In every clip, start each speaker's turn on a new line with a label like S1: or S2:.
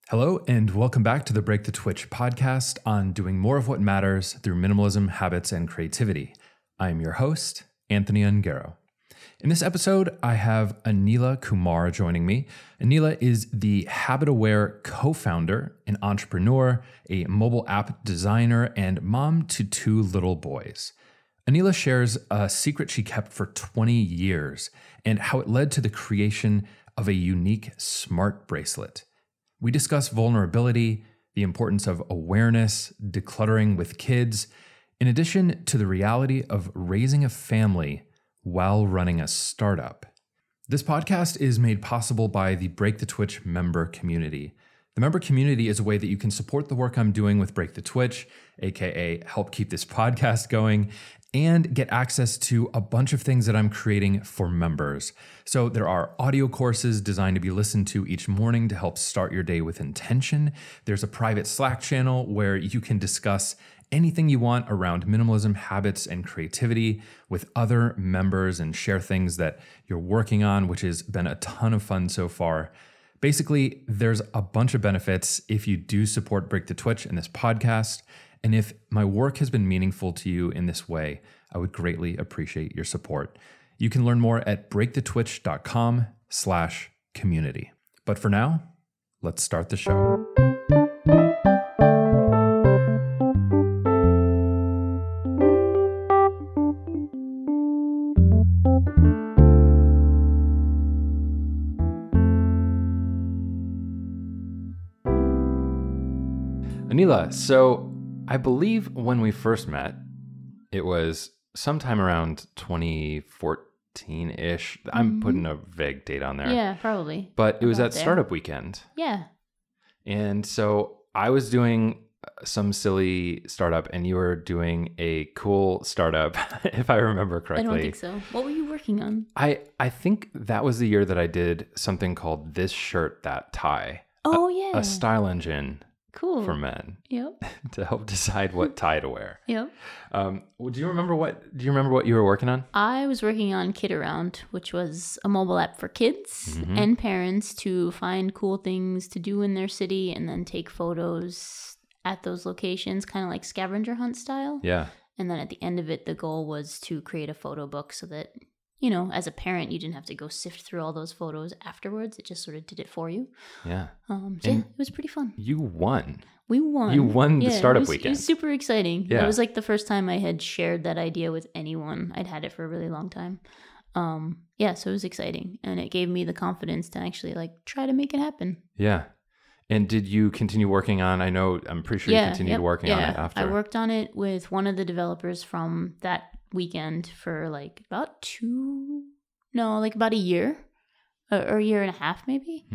S1: Hello, and welcome back to the Break the Twitch podcast on doing more of what matters through minimalism, habits, and creativity. I'm your host, Anthony Ongaro. In this episode, I have Aneela Kumar joining me. Aneela is the HabitAware co-founder, an entrepreneur, a mobile app designer, and mom to two little boys. Aneela shares a secret she kept for 20 years and how it led to the creation of a unique smart bracelet. We discuss vulnerability, the importance of awareness, decluttering with kids, in addition to the reality of raising a family while running a startup. This podcast is made possible by the Break the Twitch member community. The member community is a way that you can support the work I'm doing with Break the Twitch, aka help keep this podcast going, and get access to a bunch of things that I'm creating for members. So there are audio courses designed to be listened to each morning to help start your day with intention. There's a private Slack channel where you can discuss anything you want around minimalism, habits, and creativity with other members and share things that you're working on, which has been a ton of fun so far. Basically, there's a bunch of benefits if you do support Break the Twitch and this podcast. And if my work has been meaningful to you in this way, I would greatly appreciate your support. You can learn more at breakthetwitch.com/community. But for now, let's start the show. Aneela, so I believe when we first met, it was sometime around 2014-ish. I'm putting a vague date on there.
S2: Yeah, probably.
S1: But it was at Startup Weekend.
S2: Yeah.
S1: And so I was doing some silly startup and you were doing a cool startup, if I remember correctly.
S2: I don't think so. What were you working on?
S1: I think that was the year that I did something called This Shirt, That Tie.
S2: Oh, yeah.
S1: A style engine.
S2: Cool.
S1: For men.
S2: Yep.
S1: To help decide what tie to wear.
S2: Yep.
S1: Do you remember what you were working on?
S2: I was working on Kid Around, which was a mobile app for kids and parents to find cool things to do in their city and then take photos at those locations, kind of like scavenger hunt style.
S1: Yeah.
S2: And then at the end of it, the goal was to create a photo book so that, you know, as a parent, you didn't have to go sift through all those photos afterwards. It just sort of did it for you.
S1: Yeah.
S2: It was pretty fun.
S1: You won.
S2: We won.
S1: You won the startup weekend.
S2: It was super exciting.
S1: Yeah.
S2: It was like the first time I had shared that idea with anyone. I'd had it for a really long time. So it was exciting. And it gave me the confidence to actually try to make it happen.
S1: Yeah. And did you continue working on, I'm pretty sure you continued working on it after.
S2: I worked on it with one of the developers from that weekend for about a year or a year and a half maybe.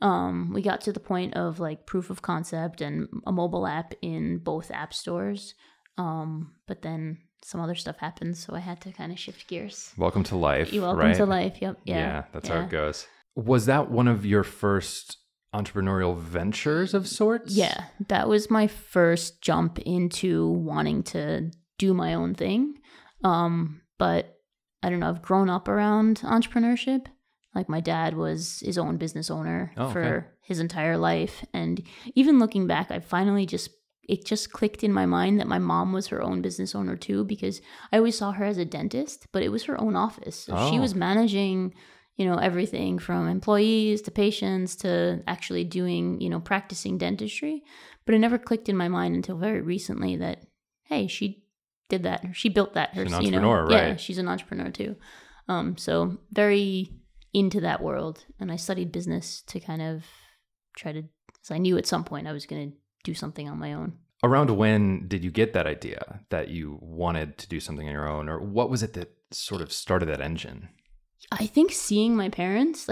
S2: We got to the point of proof of concept and a mobile app in both app stores, but then some other stuff happened, so I had to kind of shift gears.
S1: Welcome to life.
S2: Welcome to life. Yep.
S1: Yeah, that's how it goes. Was that one of your first entrepreneurial ventures of sorts?
S2: Yeah, that was my first jump into wanting to do my own thing. But I don't know, I've grown up around entrepreneurship. My dad was his own business owner for his entire life. And even looking back, it just clicked in my mind that my mom was her own business owner too, because I always saw her as a dentist, but it was her own office. So she was managing, everything from employees to patients to actually doing, practicing dentistry. But it never clicked in my mind until very recently that, hey, she did that. She built that.
S1: She's an entrepreneur, right?
S2: Yeah, she's an entrepreneur too. So very into that world. And I studied business to kind of try to, because I knew at some point I was going to do something on my own.
S1: Around when did you get that idea that you wanted to do something on your own? Or what was it that sort of started that engine?
S2: I think seeing my parents,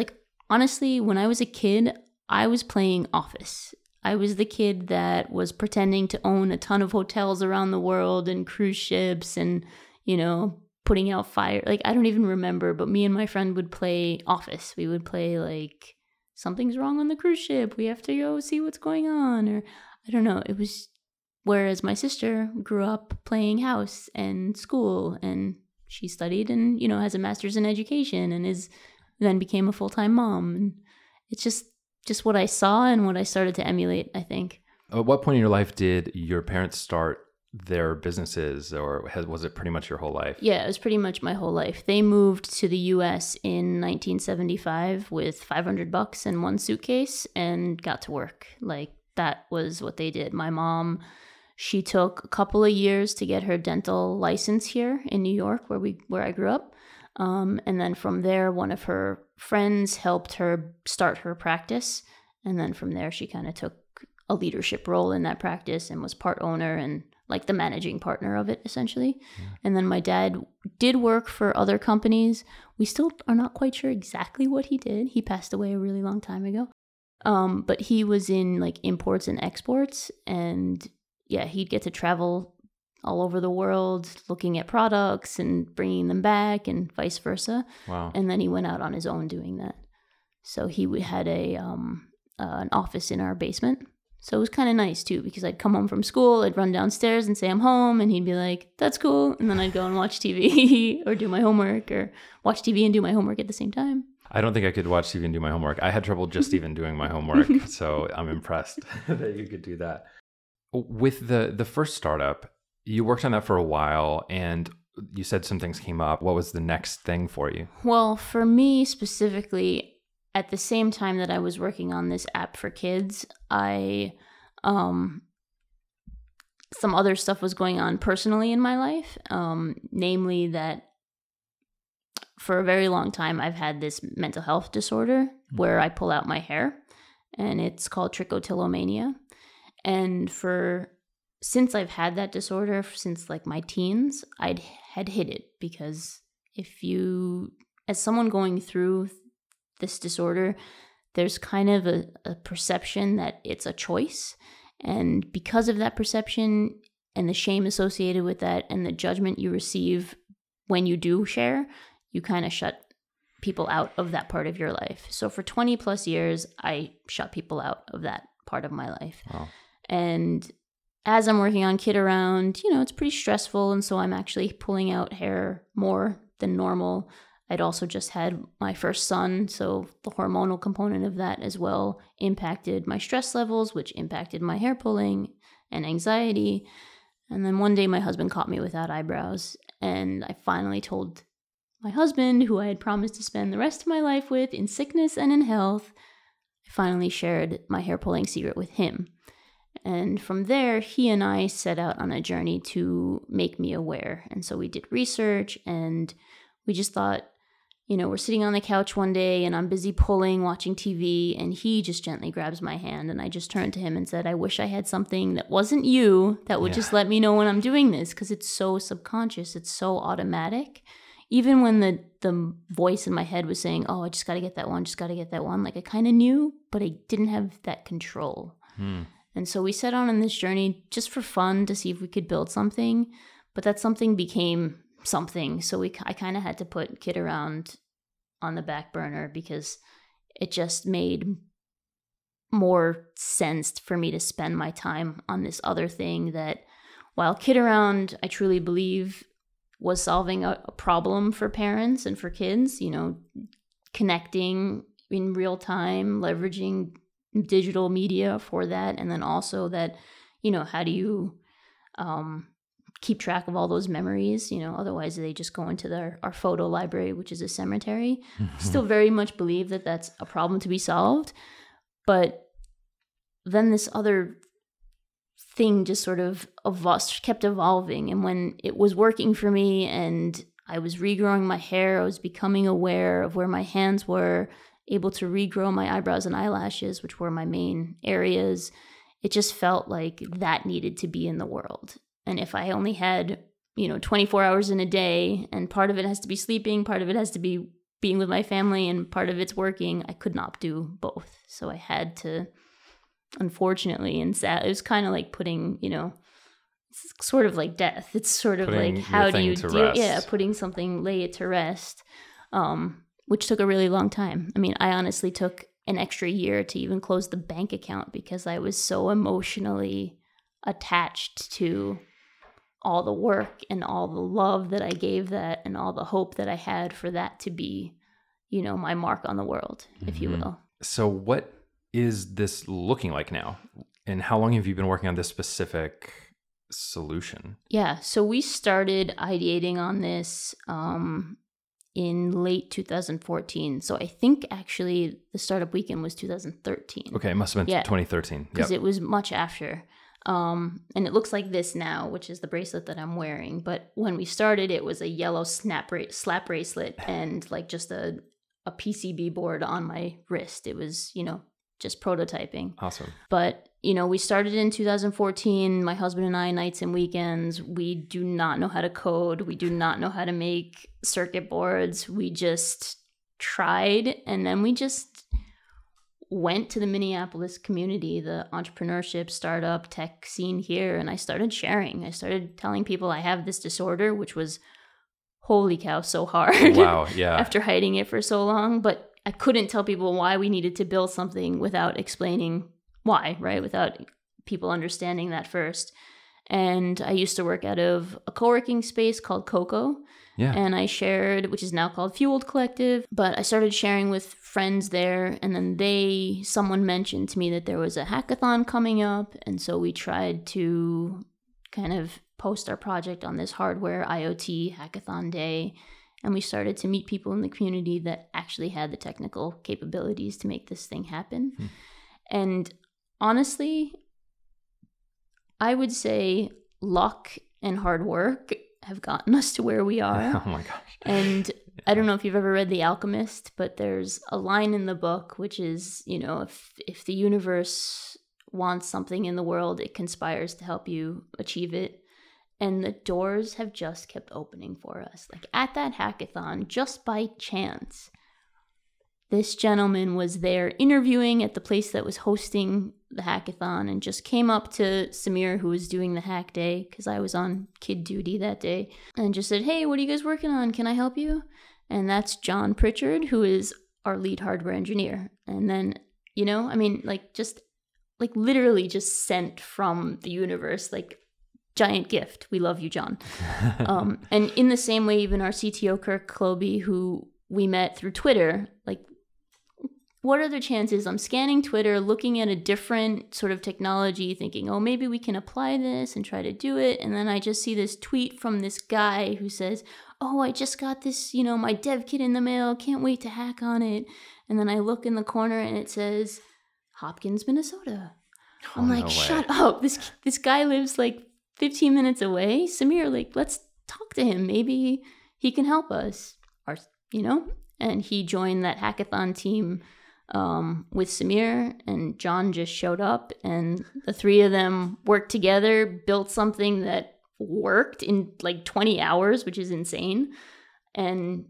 S2: honestly, when I was a kid, I was playing Office. I was the kid that was pretending to own a ton of hotels around the world and cruise ships and, putting out fire. I don't even remember, but me and my friend would play Office. We would play something's wrong on the cruise ship. We have to go see what's going on. Or I don't know. It was, whereas my sister grew up playing house and school, and she studied and, has a master's in education and then became a full-time mom. And it's just just what I saw and what I started to emulate, I think.
S1: At what point in your life did your parents start their businesses, or was it pretty much your whole life?
S2: Yeah, it was pretty much my whole life. They moved to the U.S. in 1975 with $500 in one suitcase and got to work. Like, that was what they did. My mom, she took a couple of years to get her dental license here in New York, where I grew up. And then from there, one of her friends helped her start her practice. And then from there, she kind of took a leadership role in that practice and was part owner and like the managing partner of it, essentially. Yeah. And then my dad did work for other companies. We still are not quite sure exactly what he did. He passed away a really long time ago. But he was in like imports and exports. And yeah, he'd get to travel all over the world looking at products and bringing them back and vice versa.
S1: Wow.
S2: And then he went out on his own doing that. So he had an office in our basement. So it was kind of nice too, because I'd come home from school, I'd run downstairs and say I'm home, and he'd be like, that's cool. And then I'd go and watch TV or do my homework, or watch TV and do my homework at the same time.
S1: I don't think I could watch TV and do my homework. I had trouble just even doing my homework. So I'm impressed that you could do that. With the first startup, you worked on that for a while, and you said some things came up. What was the next thing for you?
S2: Well, for me specifically, at the same time that I was working on this app for kids, some other stuff was going on personally in my life, namely that for a very long time I've had this mental health disorder where I pull out my hair, and it's called trichotillomania. And since I've had that disorder since like my teens, I had hid it, because as someone going through this disorder, there's kind of a perception that it's a choice. And because of that perception and the shame associated with that and the judgment you receive when you do share, you kind of shut people out of that part of your life. So for 20 plus years, I shut people out of that part of my life.
S1: Wow.
S2: And as I'm working on Kid Around, it's pretty stressful. And so I'm actually pulling out hair more than normal. I'd also just had my first son, so the hormonal component of that as well impacted my stress levels, which impacted my hair pulling and anxiety. And then one day my husband caught me without eyebrows, and I finally told my husband, who I had promised to spend the rest of my life with in sickness and in health, I finally shared my hair pulling secret with him. And from there, he and I set out on a journey to make me aware. And so we did research, and we just thought, we're sitting on the couch one day and I'm busy pulling, watching TV, and he just gently grabs my hand, and I just turned to him and said, I wish I had something that wasn't you that would just let me know when I'm doing this, because it's so subconscious, it's so automatic. Even when the voice in my head was saying, oh, I just got to get that one, like I kind of knew, but I didn't have that control. And so we set on this journey just for fun to see if we could build something, but that something became something. So I kind of had to put Kid Around on the back burner, because it just made more sense for me to spend my time on this other thing that, while Kid Around, I truly believe, was solving a problem for parents and for kids, connecting in real time, leveraging digital media for that. And then also that, how do you keep track of all those memories? Otherwise they just go into our photo library, which is a cemetery. Still very much believe that that's a problem to be solved. But then this other thing just sort of kept evolving. And when it was working for me and I was regrowing my hair, I was becoming aware of where my hands were, able to regrow my eyebrows and eyelashes, which were my main areas. It just felt like that needed to be in the world. And if I only had, 24 hours in a day, and part of it has to be sleeping, part of it has to be being with my family, and part of it's working, I could not do both. So I had to, unfortunately, and sad, it was kind of like putting, it's sort of like death. It's sort of like, how do you deal? Yeah, putting something, lay it to rest, which took a really long time. I mean, I honestly took an extra year to even close the bank account, because I was so emotionally attached to all the work and all the love that I gave that, and all the hope that I had for that to be, my mark on the world, if you will.
S1: So what is this looking like now? And how long have you been working on this specific solution?
S2: Yeah, so we started ideating on this in late 2014. So I think actually the startup weekend was 2013.
S1: Okay, it must have been 2013.
S2: Because it was much after. And it looks like this now, which is the bracelet that I'm wearing. But when we started, it was a yellow slap bracelet and like just a PCB board on my wrist. It was, just prototyping.
S1: Awesome.
S2: But, we started in 2014, my husband and I, nights and weekends. We do not know how to code. We do not know how to make circuit boards. We just tried, and then we just went to the Minneapolis community, the entrepreneurship, startup, tech scene here, and I started sharing. I started telling people I have this disorder, which was, holy cow, so hard.
S1: Wow, yeah.
S2: After hiding it for so long. But I couldn't tell people why we needed to build something without explaining why, right? Without people understanding that first. And I used to work out of a co-working space called Coco.
S1: Yeah.
S2: And I shared, which is now called Fueled Collective, but I started sharing with friends there. And then someone mentioned to me that there was a hackathon coming up. And so we tried to kind of post our project on this hardware IoT hackathon day. And we started to meet people in the community that actually had the technical capabilities to make this thing happen. And honestly, I would say luck and hard work have gotten us to where we are.
S1: Oh my gosh.
S2: And I don't know if you've ever read The Alchemist, but there's a line in the book which is, if the universe wants something in the world, it conspires to help you achieve it. And the doors have just kept opening for us. Like at that hackathon, just by chance, this gentleman was there interviewing at the place that was hosting the hackathon and just came up to Samir, who was doing the hack day, because I was on kid duty that day, and just said, "Hey, what are you guys working on? Can I help you?" And that's John Pritchard, who is our lead hardware engineer. And then, literally just sent from the universe, like, giant gift. We love you, John. And in the same way, even our CTO, Kirk Kloby, who we met through Twitter, like, what are the chances I'm scanning Twitter, looking at a different sort of technology, thinking, oh, maybe we can apply this and try to do it. And then I just see this tweet from this guy who says, oh, I just got this, my dev kit in the mail. Can't wait to hack on it. And then I look in the corner and it says, Hopkins, Minnesota. I'm like, shut up. This guy lives like 15 minutes away. Samir, like, let's talk to him. Maybe he can help us. And he joined that hackathon team with Samir, and John just showed up, and the three of them worked together, built something that worked in like 20 hours, which is insane. And,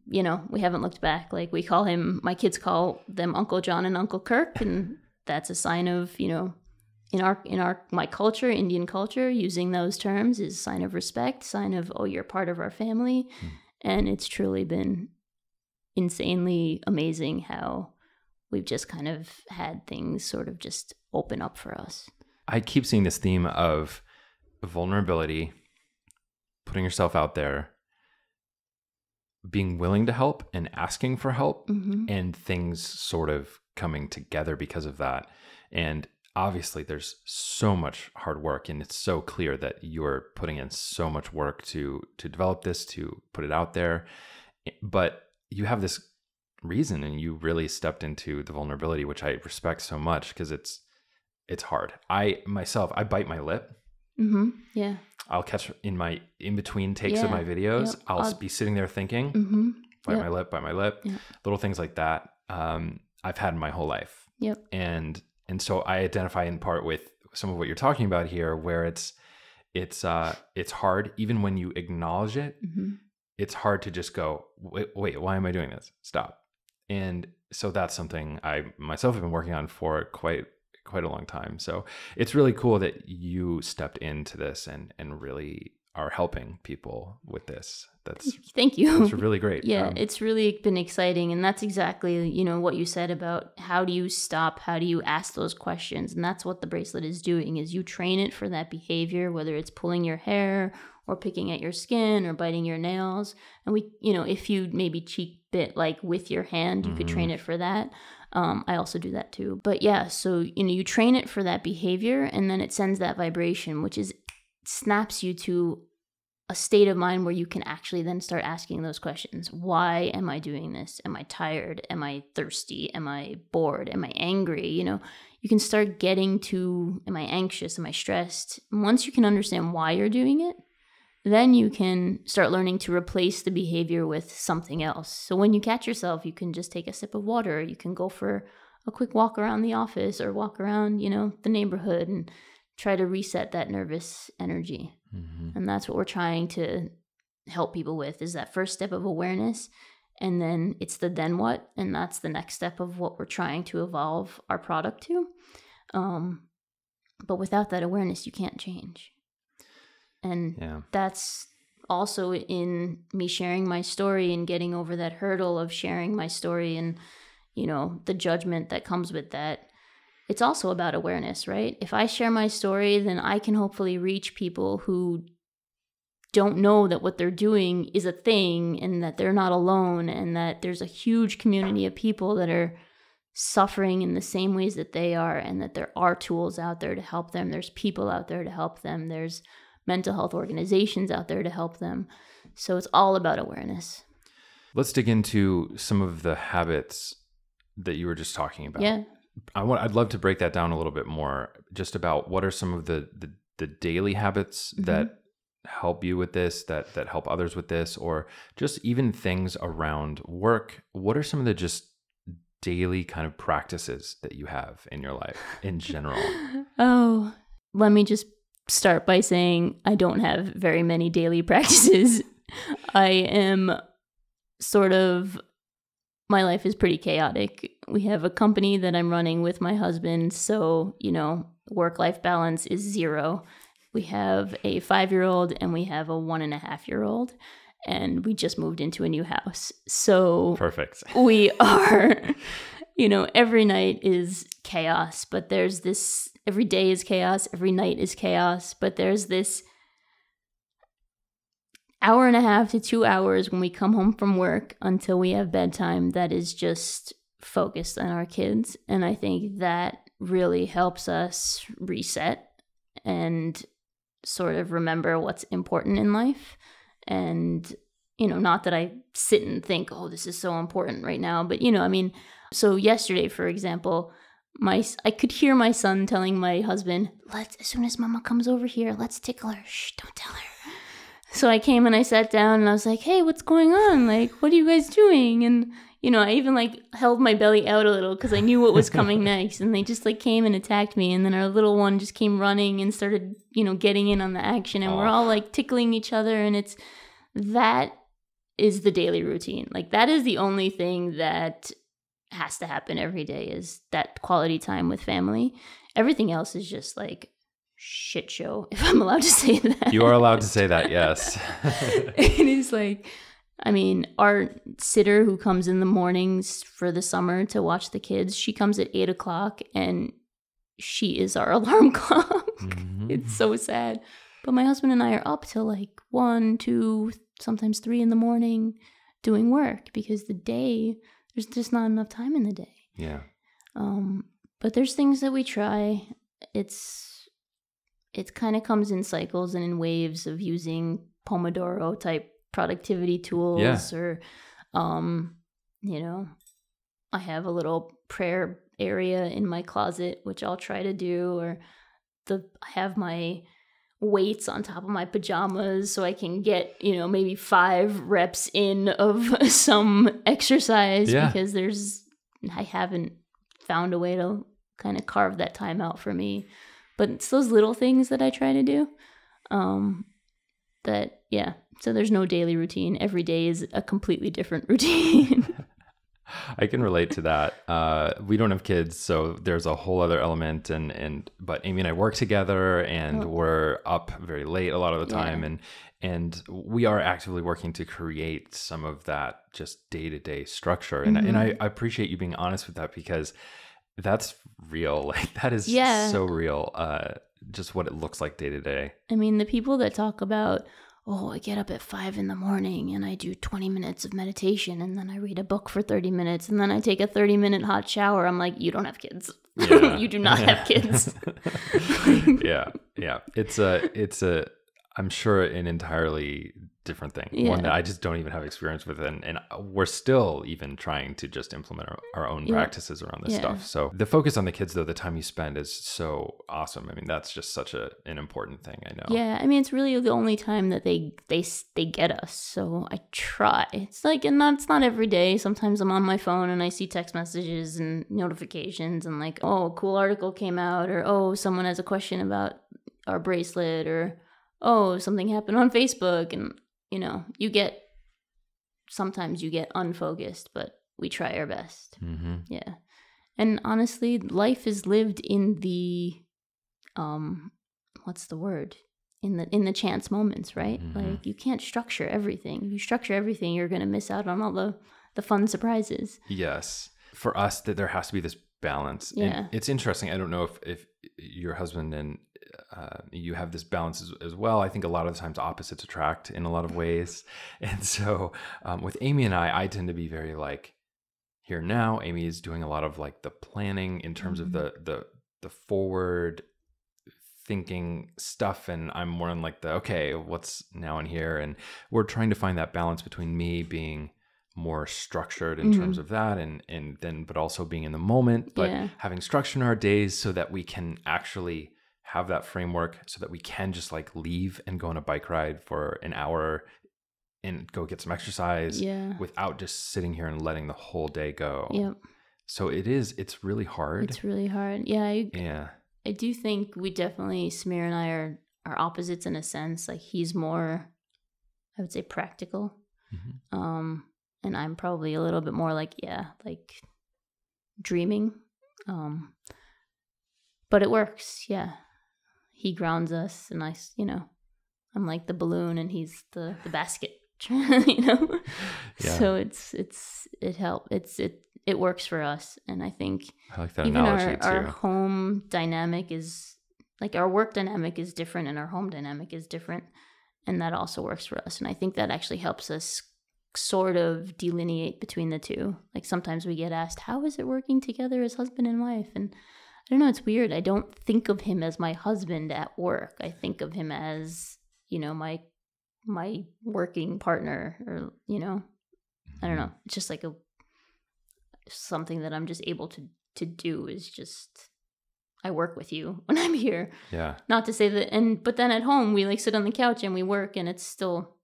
S2: we haven't looked back. Like, my kids call them Uncle John and Uncle Kirk, and that's a sign of, in my culture, Indian culture, using those terms is a sign of respect, sign of, oh, you're part of our family. And it's truly been insanely amazing how we've just kind of had things sort of just open up for us.
S1: I keep seeing this theme of vulnerability, putting yourself out there, being willing to help and asking for help, and things sort of coming together because of that. And obviously there's so much hard work, and it's so clear that you're putting in so much work to develop this, to put it out there. But you have this reason, and you really stepped into the vulnerability, which I respect so much, because it's hard. I bite my lip.
S2: Yeah.
S1: I'll catch in between takes of my videos. Yep. I'll be sitting there thinking, bite my lip, little things like that. I've had my whole life.
S2: Yep.
S1: And so I identify in part with some of what you're talking about here, where it's hard, even when you acknowledge it. It's hard to just go, wait, why am I doing this? Stop. And so that's something I myself have been working on for quite a long time. So it's really cool that you stepped into this and really are helping people with this.
S2: Thank you.
S1: That's really great.
S2: Yeah, it's really been exciting. And that's exactly, what you said about how do you stop? How do you ask those questions? And that's what the bracelet is doing, is you train it for that behavior, whether it's pulling your hair or picking at your skin or biting your nails. And we, if you maybe cheek bit like with your hand, you could train it for that. I also do that too. But yeah, so, you train it for that behavior, and then it sends that vibration, which snaps you to a state of mind where you can actually then start asking those questions. Why am I doing this? Am I tired? Am I thirsty? Am I bored? Am I angry? You can start getting to, am I anxious? Am I stressed? And once you can understand why you're doing it, then you can start learning to replace the behavior with something else. So when you catch yourself, you can just take a sip of water. You can go for a quick walk around the office or walk around, the neighborhood, and try to reset that nervous energy. Mm-hmm. And that's what we're trying to help people with, is that first step of awareness. And then it's the then what, and that's the next step of what we're trying to evolve our product to. But without that awareness, you can't change. And that's also in me sharing my story and getting over that hurdle of sharing my story and, the judgment that comes with that. It's also about awareness, right? If I share my story, then I can hopefully reach people who don't know that what they're doing is a thing, and that they're not alone, and that there's a huge community of people that are suffering in the same ways that they are, and that there are tools out there to help them. There's people out there to help them. There's mental health organizations out there to help them. So it's all about awareness.
S1: Let's dig into some of the habits that you were just talking about.
S2: Yeah.
S1: I'd love to break that down a little bit more, just about what are some of the daily habits mm-hmm. that help you with this, that help others with this, or just even things around work. What are some of the just daily kind of practices that you have in your life in general?
S2: Oh, let me just start by saying I don't have very many daily practices. I am my life is pretty chaotic. We have a company that I'm running with my husband, so, work-life balance is 0. We have a 5-year-old and we have a 1.5-year-old, and we just moved into a new house. So
S1: perfect.
S2: We are, every night is chaos, but there's this, every day is chaos, every night is chaos, but there's this 1.5 to 2 hours when we come home from work until we have bedtime that is just focused on our kids. And I think that really helps us reset and sort of remember what's important in life. And, not that I sit and think, oh, this is so important right now, but, so yesterday, for example, I could hear my son telling my husband, as soon as mama comes over here, let's tickle her. Shh, don't tell her. So I came and I sat down and I was like, hey, what's going on? What are you guys doing? And, I even held my belly out a little because I knew what was coming next. And they just came and attacked me. And then our little one just came running and started, getting in on the action. And we're all tickling each other. And that is the daily routine. That is the only thing that has to happen every day, is that quality time with family. Everything else is just shit show, if I'm allowed to say that.
S1: You are allowed to say that, yes.
S2: It is our sitter who comes in the mornings for the summer to watch the kids, she comes at 8:00 and she is our alarm clock. Mm-hmm. It's so sad. But my husband and I are up till 1, 2, sometimes 3 in the morning doing work, because the day, there's just not enough time in the day.
S1: Yeah.
S2: But there's things that we try. It kind of comes in cycles and in waves of using Pomodoro type productivity tools.
S1: Yeah.
S2: Or, I have a little prayer area in my closet, which I'll try to do, or I have my weights on top of my pajamas so I can get, maybe 5 reps in of some exercise, because I haven't found a way to kind of carve that time out for me. But it's those little things that I try to do. So there's no daily routine. Every day is a completely different routine.
S1: I can relate to that. We don't have kids, so there's a whole other element. But Amy and I work together, and we're up very late a lot of the time, and we are actively working to create some of that just day-to-day structure. Mm-hmm. And I appreciate you being honest with that, because that's real. That is so real. Just what it looks like day to day.
S2: The people that talk about, I get up at 5 in the morning and I do 20 minutes of meditation and then I read a book for 30 minutes and then I take a 30-minute hot shower. I'm like, you don't have kids.
S1: Yeah.
S2: You do not have kids.
S1: Yeah. It's I'm sure an entirely different thing. One that I just don't even have experience with. And we're still even trying to just implement our own practices around this stuff. So the focus on the kids, though, the time you spend is so awesome. I mean, that's just such an important thing, I know.
S2: Yeah, I mean, it's really the only time that they get us. So I try. It's like, and it's not every day. Sometimes I'm on my phone and I see text messages and notifications and like, oh, cool article came out, or oh, someone has a question about our bracelet, or oh, something happened on Facebook. And, sometimes you get unfocused, but we try our best.
S1: Mm-hmm.
S2: Yeah. And honestly, life is lived in the, what's the word? In the chance moments, right?
S1: Mm-hmm.
S2: Like, you can't structure everything. If you structure everything, you're going to miss out on all the fun surprises.
S1: Yes. For us, that there has to be this balance.
S2: Yeah.
S1: And it's interesting. I don't know if your husband and you have this balance as well. I think a lot of the times opposites attract in a lot of ways. And so with Amy and I tend to be very like here now. Amy is doing a lot of like the planning in terms of the forward thinking stuff. And I'm more on like okay, what's now in here? And we're trying to find that balance between me being more structured in terms of that and then but also being in the moment, but having structure in our days so that we can actually have that framework, so that we can just like leave and go on a bike ride for an hour and go get some exercise without just sitting here and letting the whole day go.
S2: Yep.
S1: So it's really hard.
S2: It's really hard. I do think we definitely, Samir and I are opposites in a sense. Like, he's more, I would say, practical.
S1: Mm-hmm.
S2: And I'm probably a little bit more like dreaming. But it works. Yeah. He grounds us and I'm like the balloon and he's the basket, Yeah. So it helps. It works for us. And I think
S1: I like that
S2: even
S1: analogy too.
S2: Our home dynamic is like, our work dynamic is different and our home dynamic is different. And that also works for us. And I think that actually helps us sort of delineate between the two. Like, sometimes we get asked, how is it working together as husband and wife? And I don't know, it's weird. I don't think of him as my husband at work. I think of him as, my working partner, or, I don't know. It's just like something that I'm just able to do is just, I work with you when I'm here.
S1: Yeah.
S2: Not to say that, but then at home we like sit on the couch and we work and it's still,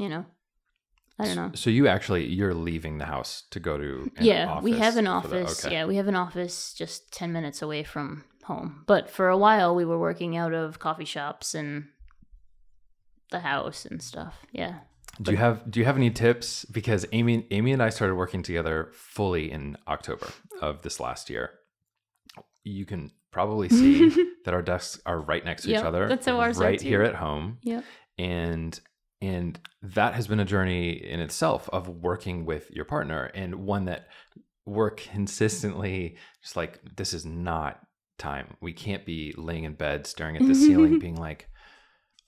S2: I don't know.
S1: So you're leaving the house to go to an office?
S2: We have an office.
S1: Okay.
S2: Yeah, we have an office just 10 minutes away from home. But for a while we were working out of coffee shops and the house and stuff. Yeah.
S1: Do you have any tips? Because Amy and I started working together fully in October of this last year. You can probably see that our desks are right next to each other.
S2: That's how ours
S1: right
S2: are too.
S1: Here at home.
S2: Yeah.
S1: And that has been a journey in itself of working with your partner, and one that we're consistently just like, this is not time. We can't be laying in bed staring at the ceiling being like,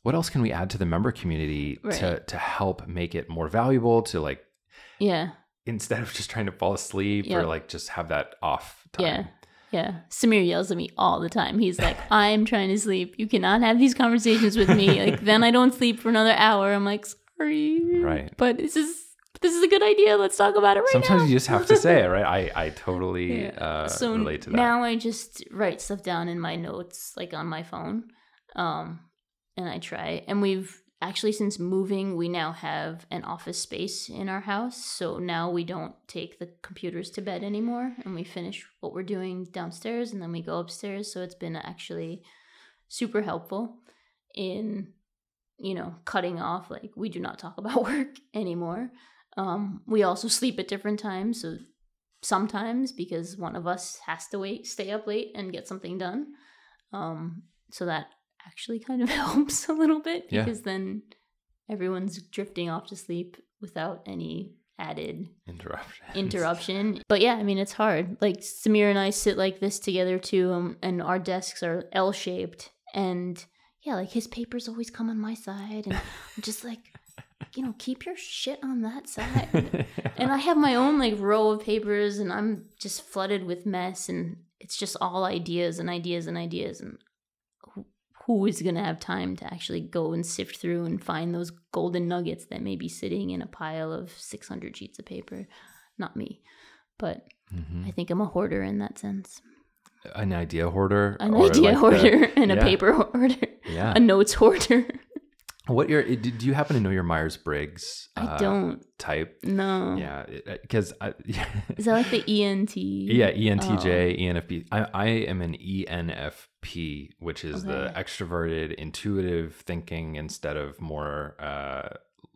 S1: what else can we add to the member community to help make it more valuable, to like, instead of just trying to fall asleep or like just have that off time.
S2: Yeah. Samir yells at me all the time. He's like, I'm trying to sleep. You cannot have these conversations with me. Like, then I don't sleep for another hour. I'm like, sorry.
S1: Right.
S2: But this is a good idea. Let's talk about it now.
S1: Sometimes you just have to say it, right? I totally relate to that.
S2: Now I just write stuff down in my notes, like on my phone. And I try. And we've actually, since moving, we now have an office space in our house. So now we don't take the computers to bed anymore, and we finish what we're doing downstairs and then we go upstairs. So it's been actually super helpful in, cutting off, like, we do not talk about work anymore. We also sleep at different times. So sometimes, because one of us has to stay up late and get something done. So that actually kind of helps a little bit, because then everyone's drifting off to sleep without any added interruption. But yeah, I mean, it's hard. Like, Samir and I sit like this together too, and our desks are L-shaped, and yeah, like his papers always come on my side. And I'm just like, keep your shit on that side. And I have my own like row of papers and I'm just flooded with mess and it's just all ideas and ideas and ideas. And who is going to have time to actually go and sift through and find those golden nuggets that may be sitting in a pile of 600 sheets of paper? Not me. But I think I'm a hoarder in that sense.
S1: An idea hoarder?
S2: An idea hoarder and a paper hoarder.
S1: Yeah.
S2: A notes hoarder.
S1: Do you happen to know your Myers-Briggs
S2: I don't
S1: type?
S2: No.
S1: Yeah, because
S2: is that like the ENT?
S1: Yeah, ENTJ, ENFP. I am an ENFP, which is the extroverted, intuitive thinking instead of more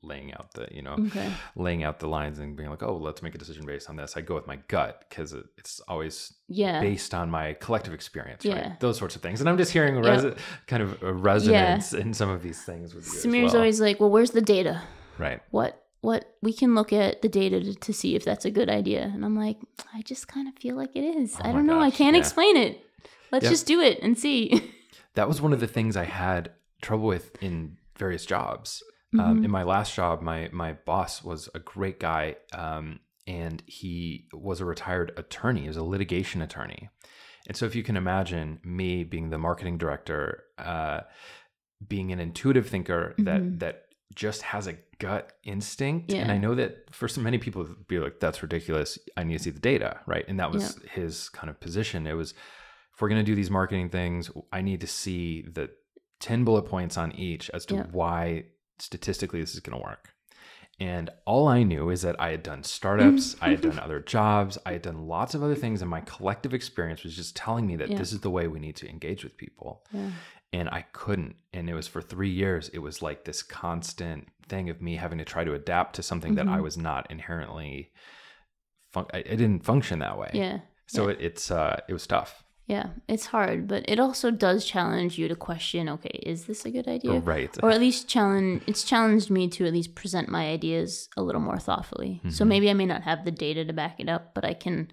S1: laying out the lines and being like, oh, let's make a decision based on this. I go with my gut because it's always based on my collective experience, right? Those sorts of things. And I'm just hearing kind of a resonance in some of these things with you.
S2: Samir's always like, well, where's the data?
S1: Right.
S2: What we can look at the data to see if that's a good idea. And I'm like, I just kind of feel like it is. I don't know. I can't explain it. Let's just do it and see. That
S1: was one of the things I had trouble with in various jobs. In my last job, my boss was a great guy, and he was a retired attorney. He was a litigation attorney. And so if you can imagine me being the marketing director, being an intuitive thinker that just has a gut instinct. Yeah. And I know that for so many people it'd be like, that's ridiculous. I need to see the data, right? And that was his kind of position. It was, if we're going to do these marketing things, I need to see the 10 bullet points on each as to why statistically this is going to work. And all I knew is that I had done startups, I had done other jobs, I had done lots of other things, and my collective experience was just telling me that this is the way we need to engage with people. And I couldn't. And it was for 3 years, it was like this constant thing of me having to try to adapt to something that I was not inherently I didn't function that way. So it was tough.
S2: Yeah, it's hard, but it also does challenge you to question, okay, is this a good idea?
S1: Right.
S2: Or at least it's challenged me to at least present my ideas a little more thoughtfully. So maybe I may not have the data to back it up, but I can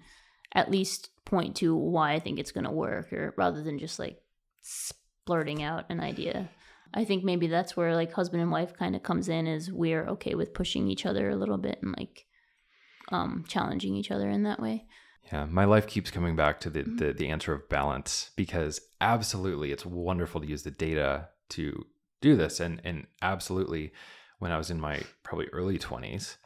S2: at least point to why I think it's going to work, or rather than just like blurting out an idea. I think maybe that's where like husband and wife kind of comes in, is we're okay with pushing each other a little bit and like challenging each other in that way.
S1: Yeah, my life keeps coming back to the answer of balance, because absolutely it's wonderful to use the data to do this. And absolutely, when I was in my probably early 20s,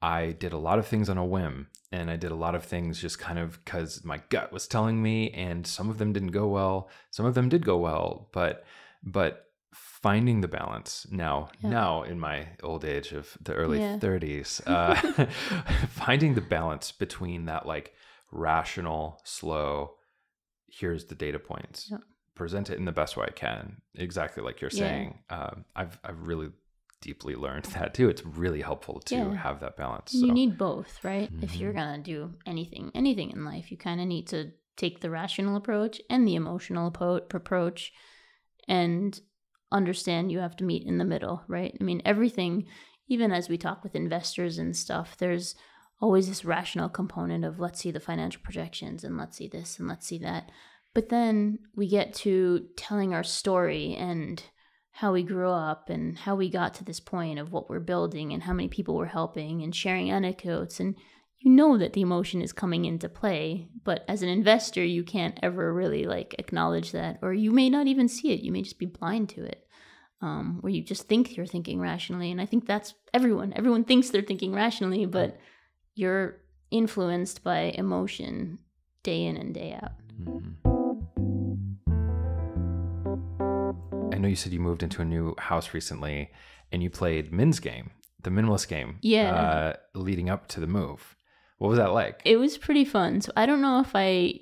S1: I did a lot of things on a whim, and I did a lot of things just kind of because my gut was telling me, and some of them didn't go well. Some of them did go well, but finding the balance now in my old age of the early 30s, finding the balance between that like rational, slow, here's the data points, present it in the best way I can, exactly like you're saying. I've really deeply learned that too. It's really helpful to have that balance.
S2: You need both, right? If you're gonna do anything in life, you kind of need to take the rational approach and the emotional approach, and understand you have to meet in the middle, right? I mean, everything, even as we talk with investors and stuff, there's always this rational component of let's see the financial projections and let's see this and let's see that. But then we get to telling our story and how we grew up and how we got to this point of what we're building and how many people we're helping and sharing anecdotes. And you know that the emotion is coming into play, but as an investor, you can't ever really like acknowledge that, or you may not even see it. You may just be blind to it, where you just think you're thinking rationally. And I think that's everyone thinks they're thinking rationally, but you're influenced by emotion day in and day out.
S1: I know you said you moved into a new house recently and you played Min's game, the minimalist game, leading up to the move. What was that like?
S2: It was pretty fun. So I don't know if I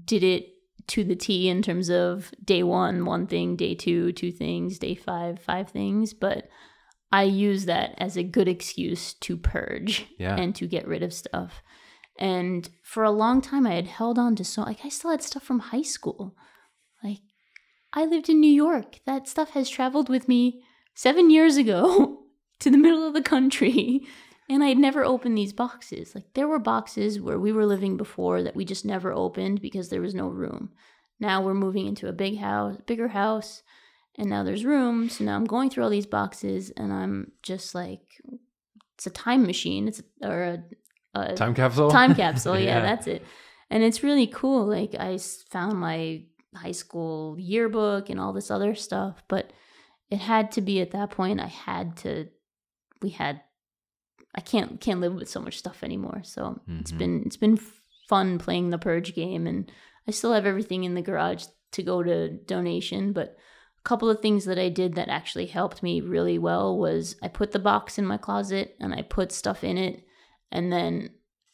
S2: did it to the T in terms of day one thing, day two things, day five things, but I use that as a good excuse to purge and to get rid of stuff. And for a long time, I had held on to I still had stuff from high school. Like, I lived in New York. That stuff has traveled with me 7 years ago to the middle of the country. And I had never opened these boxes. Like, there were boxes where we were living before that we just never opened because there was no room. Now we're moving into a bigger house. And now there's room. So now I'm going through all these boxes and I'm just like, it's a time machine. It's a
S1: time capsule.
S2: Time capsule. Yeah, that's it. And it's really cool. Like I found my high school yearbook and all this other stuff, but it had to be at that point. I can't live with so much stuff anymore. So it's been fun playing the purge game, and I still have everything in the garage to go to donation. But a couple of things that I did that actually helped me really well was I put the box in my closet and I put stuff in it, and then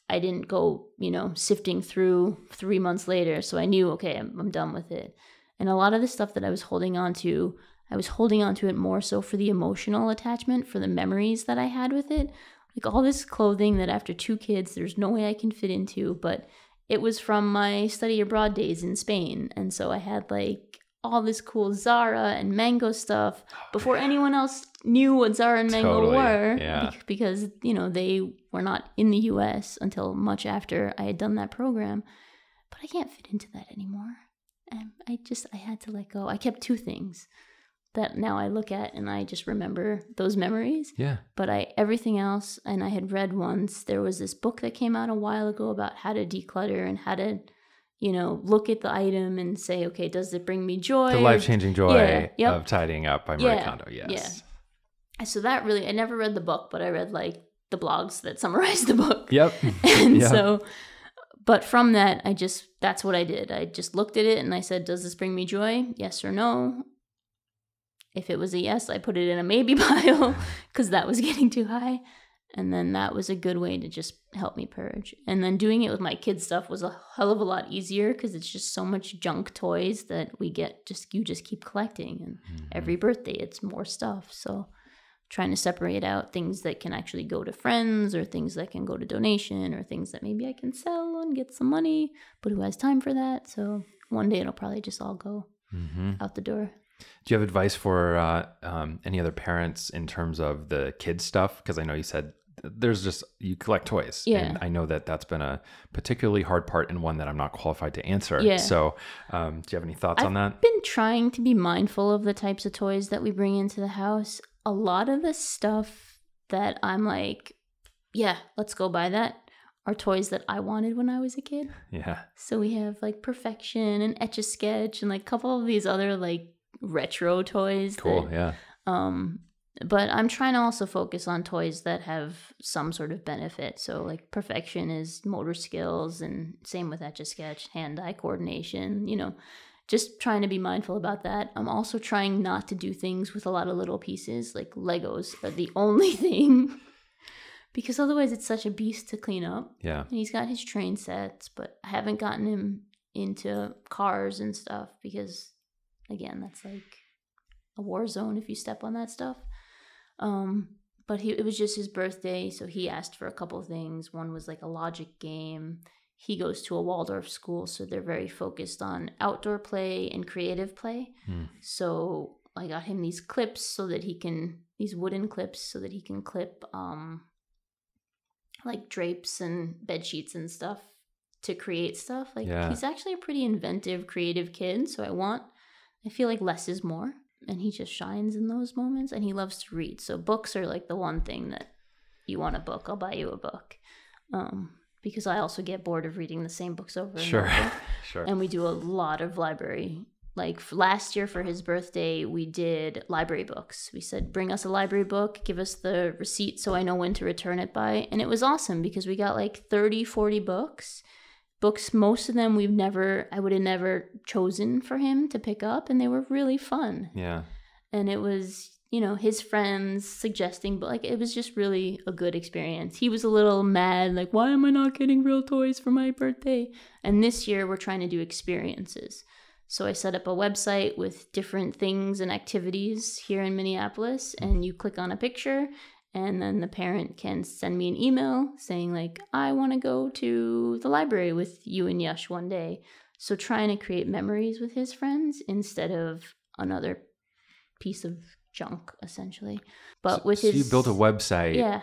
S2: I didn't go, sifting through 3 months later. So I knew, okay, I'm done with it. And a lot of the stuff that I was holding on to it more so for the emotional attachment, for the memories that I had with it. Like all this clothing that after 2 kids, there's no way I can fit into, but it was from my study abroad days in Spain. And so I had like all this cool Zara and Mango stuff before anyone else knew what Zara and Mango were. Because, they were not in the US until much after I had done that program. But I can't fit into that anymore. And I had to let go. I kept 2 things that now I look at and I just remember those memories.
S1: Yeah.
S2: But everything else, and I had read once, there was this book that came out a while ago about how to declutter and how to, look at the item and say, okay, does it bring me joy?
S1: The life-changing joy of tidying up by Marie Kondo. Yes.
S2: Yeah. So that really, I never read the book, but I read like the blogs that summarized the book.
S1: Yep.
S2: And so, but from that, that's what I did. I just looked at it and I said, does this bring me joy? Yes or no? If it was a yes, I put it in a maybe pile because that was getting too high. And then that was a good way to just help me purge. And then doing it with my kids' stuff was a hell of a lot easier because it's just so much junk toys that you just keep collecting. And every birthday, it's more stuff. So trying to separate out things that can actually go to friends or things that can go to donation or things that maybe I can sell and get some money, but who has time for that? So one day it'll probably just all go out the door.
S1: Do you have advice for any other parents in terms of the kids stuff? Because I know you said you collect toys.
S2: Yeah.
S1: And I know that that's been a particularly hard part and one that I'm not qualified to answer.
S2: Yeah.
S1: So do you have any thoughts on that?
S2: I've been trying to be mindful of the types of toys that we bring into the house. A lot of the stuff that I'm like, yeah, let's go buy that, are toys that I wanted when I was a kid.
S1: Yeah.
S2: So we have like Perfection and Etch-a-Sketch and like a couple of these other like retro toys.
S1: Cool. Yeah.
S2: But I'm trying to also focus on toys that have some sort of benefit. So like Perfection is motor skills, and same with Etch-a-Sketch, hand-eye coordination, just trying to be mindful about that. I'm also trying not to do things with a lot of little pieces. Like Legos are the only thing because otherwise it's such a beast to clean up.
S1: Yeah.
S2: And he's got his train sets, but I haven't gotten him into cars and stuff because, again, that's like a war zone if you step on that stuff. But it was just his birthday, so he asked for a couple of things. One was like a logic game. He goes to a Waldorf school, so they're very focused on outdoor play and creative play. So I got him these clips these wooden clips so that he can clip like drapes and bed sheets and stuff to create stuff. He's actually a pretty inventive, creative kid, so I feel like less is more. And he just shines in those moments, and he loves to read. So books are like the one thing that you want a book, I'll buy you a book. Because I also get bored of reading the same books over and over.
S1: Sure.
S2: And we do a lot of library. Like last year for his birthday, we did library books. We said, bring us a library book, give us the receipt so I know when to return it by. And it was awesome because we got like 30, 40 books. Most of them I would have never chosen for him to pick up, and they were really fun.
S1: Yeah.
S2: And it was, his friends suggesting, but like it was just really a good experience. He was a little mad, like, why am I not getting real toys for my birthday? And this year we're trying to do experiences. So I set up a website with different things and activities here in Minneapolis, and you click on a picture, and then the parent can send me an email saying like, I want to go to the library with you and Yash one day. So trying to create memories with his friends instead of another piece of junk, essentially. But so
S1: you built a website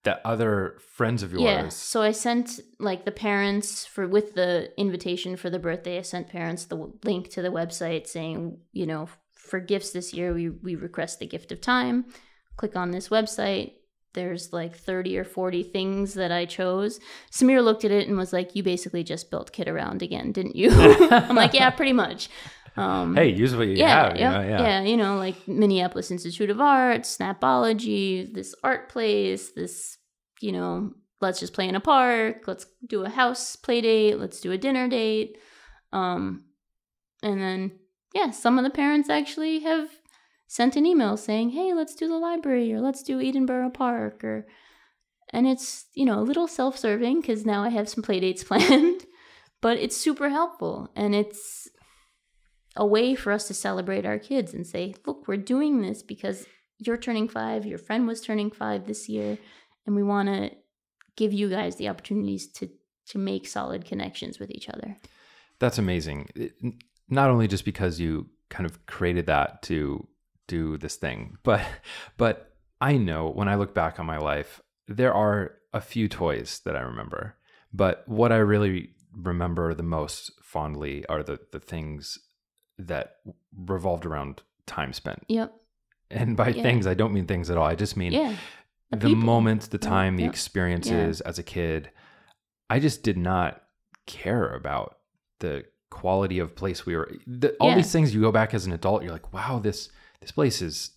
S1: that other friends of yours.
S2: Yeah. So I sent like the parents with the invitation for the birthday, I sent parents the link to the website saying, for gifts this year, we request the gift of time. Click on this website. There's like 30 or 40 things that I chose. Samir looked at it and was like, you basically just built Kid Around again, didn't you? I'm like, yeah, pretty much.
S1: Hey, use what you have.
S2: Yeah, like Minneapolis Institute of Art, Snapology, this art place, this, let's just play in a park. Let's do a house play date. Let's do a dinner date. And then, some of the parents actually have sent an email saying, hey, let's do the library or let's do Edenborough Park. And it's, a little self-serving because now I have some play dates planned, but it's super helpful. And it's a way for us to celebrate our kids and say, look, we're doing this because you're turning 5, your friend was turning 5 this year, and we want to give you guys the opportunities to make solid connections with each other.
S1: That's amazing. Not only just because you kind of created that to do this thing, but I know when I look back on my life, there are a few toys that I remember, but what I really remember the most fondly are the things that revolved around time spent.
S2: Yep.
S1: And by things, I don't mean things at all. I just mean the
S2: people.
S1: moments, the time, the experiences as a kid. I just did not care about the quality of place we were. All these things, you go back as an adult, you're like, wow, this place is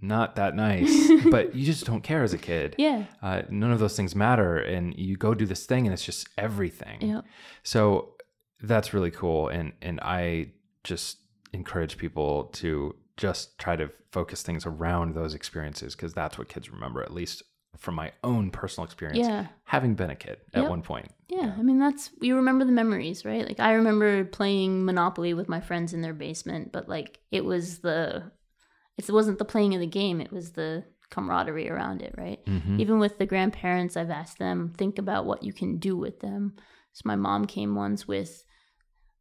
S1: not that nice, but you just don't care as a kid.
S2: Yeah.
S1: None of those things matter. And you go do this thing and it's just everything.
S2: Yep.
S1: So that's really cool. And I just encourage people to just try to focus things around those experiences because that's what kids remember, at least from my own personal experience, having been a kid at one point.
S2: Yeah. I mean, you remember the memories, right? Like I remember playing Monopoly with my friends in their basement, but like it wasn't the playing of the game. It was the camaraderie around it, right?
S1: Mm-hmm.
S2: Even with the grandparents, I've asked them, think about what you can do with them. So my mom came once with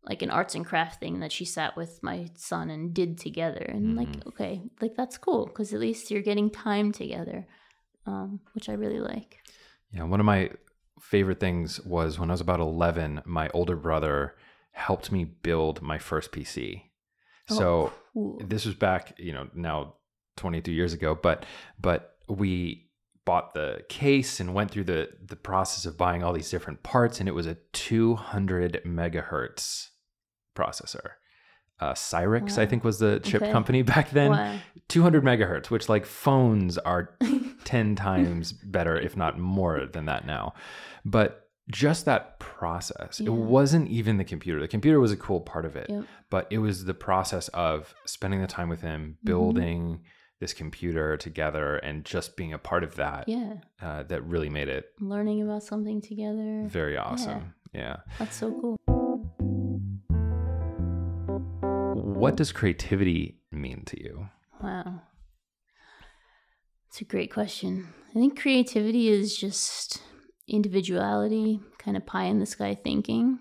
S2: like an arts and craft thing that she sat with my son and did together. And like, okay, like that's cool because at least you're getting time together, which I really like.
S1: Yeah, one of my favorite things was when I was about 11, my older brother helped me build my first PC. So this was back, now 22 years ago, but we bought the case and went through the process of buying all these different parts, and it was a 200 megahertz processor. Cyrix, I think, was the chip company back then.
S2: Wow.
S1: 200 megahertz, which like phones are 10 times better, if not more than that now. But just that process, it wasn't even the computer. The computer was a cool part of it, but it was the process of spending the time with him, building this computer together, and just being a part of that. That really made it
S2: learning about something together.
S1: Very awesome. Yeah.
S2: That's so cool.
S1: What does creativity mean to you?
S2: Wow. It's a great question. I think creativity is just individuality, kind of pie in the sky thinking.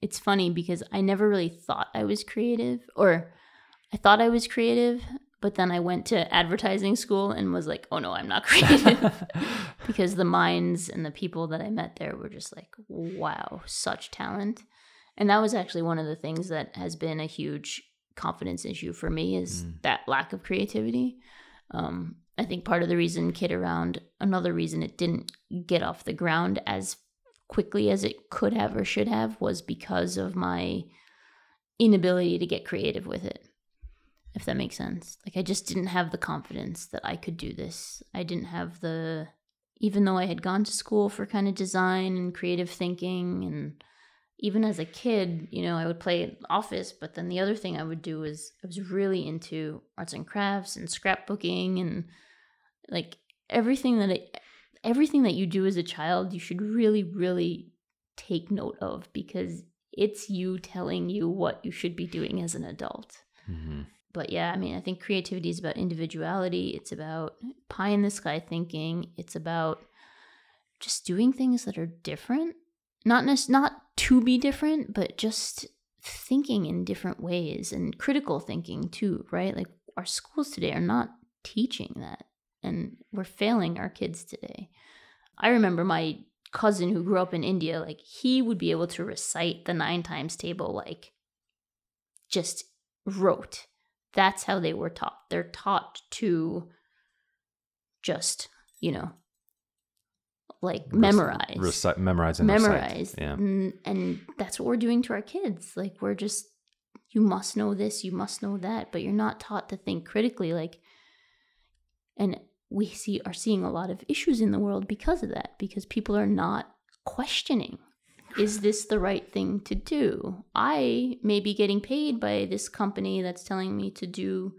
S2: It's funny because I never really thought I was creative, or I thought I was creative, but then I went to advertising school and was like, oh no, I'm not creative. Because the minds and the people that I met there were just like, wow, such talent. And that was actually one of the things that has been a huge confidence issue for me is that lack of creativity. I think part of the reason Kid Around, another reason it didn't get off the ground as quickly as it could have or should have, was because of my inability to get creative with it, if that makes sense. Like I just didn't have the confidence that I could do this. I didn't have even though I had gone to school for kind of design and creative thinking, and even as a kid, I would play Office, but then the other thing I would do is I was really into arts and crafts and scrapbooking, and like everything that you do as a child, you should really, really take note of, because it's you telling you what you should be doing as an adult.
S1: Mm-hmm.
S2: But yeah, I mean, I think creativity is about individuality. It's about pie in the sky thinking. It's about just doing things that are different. Not to be different, but just thinking in different ways, and critical thinking too, right? Like our schools today are not teaching that, and we're failing our kids today. I remember my cousin who grew up in India, like he would be able to recite the 9 times table like just rote. That's how they were taught. They're taught to just, like memorize.
S1: Memorize and recite. Yeah.
S2: And that's what we're doing to our kids. Like, we're just, you must know this, you must know that, but you're not taught to think critically. Like, and we are seeing a lot of issues in the world because of that, because people are not questioning. Is this the right thing to do? I may be getting paid by this company that's telling me to do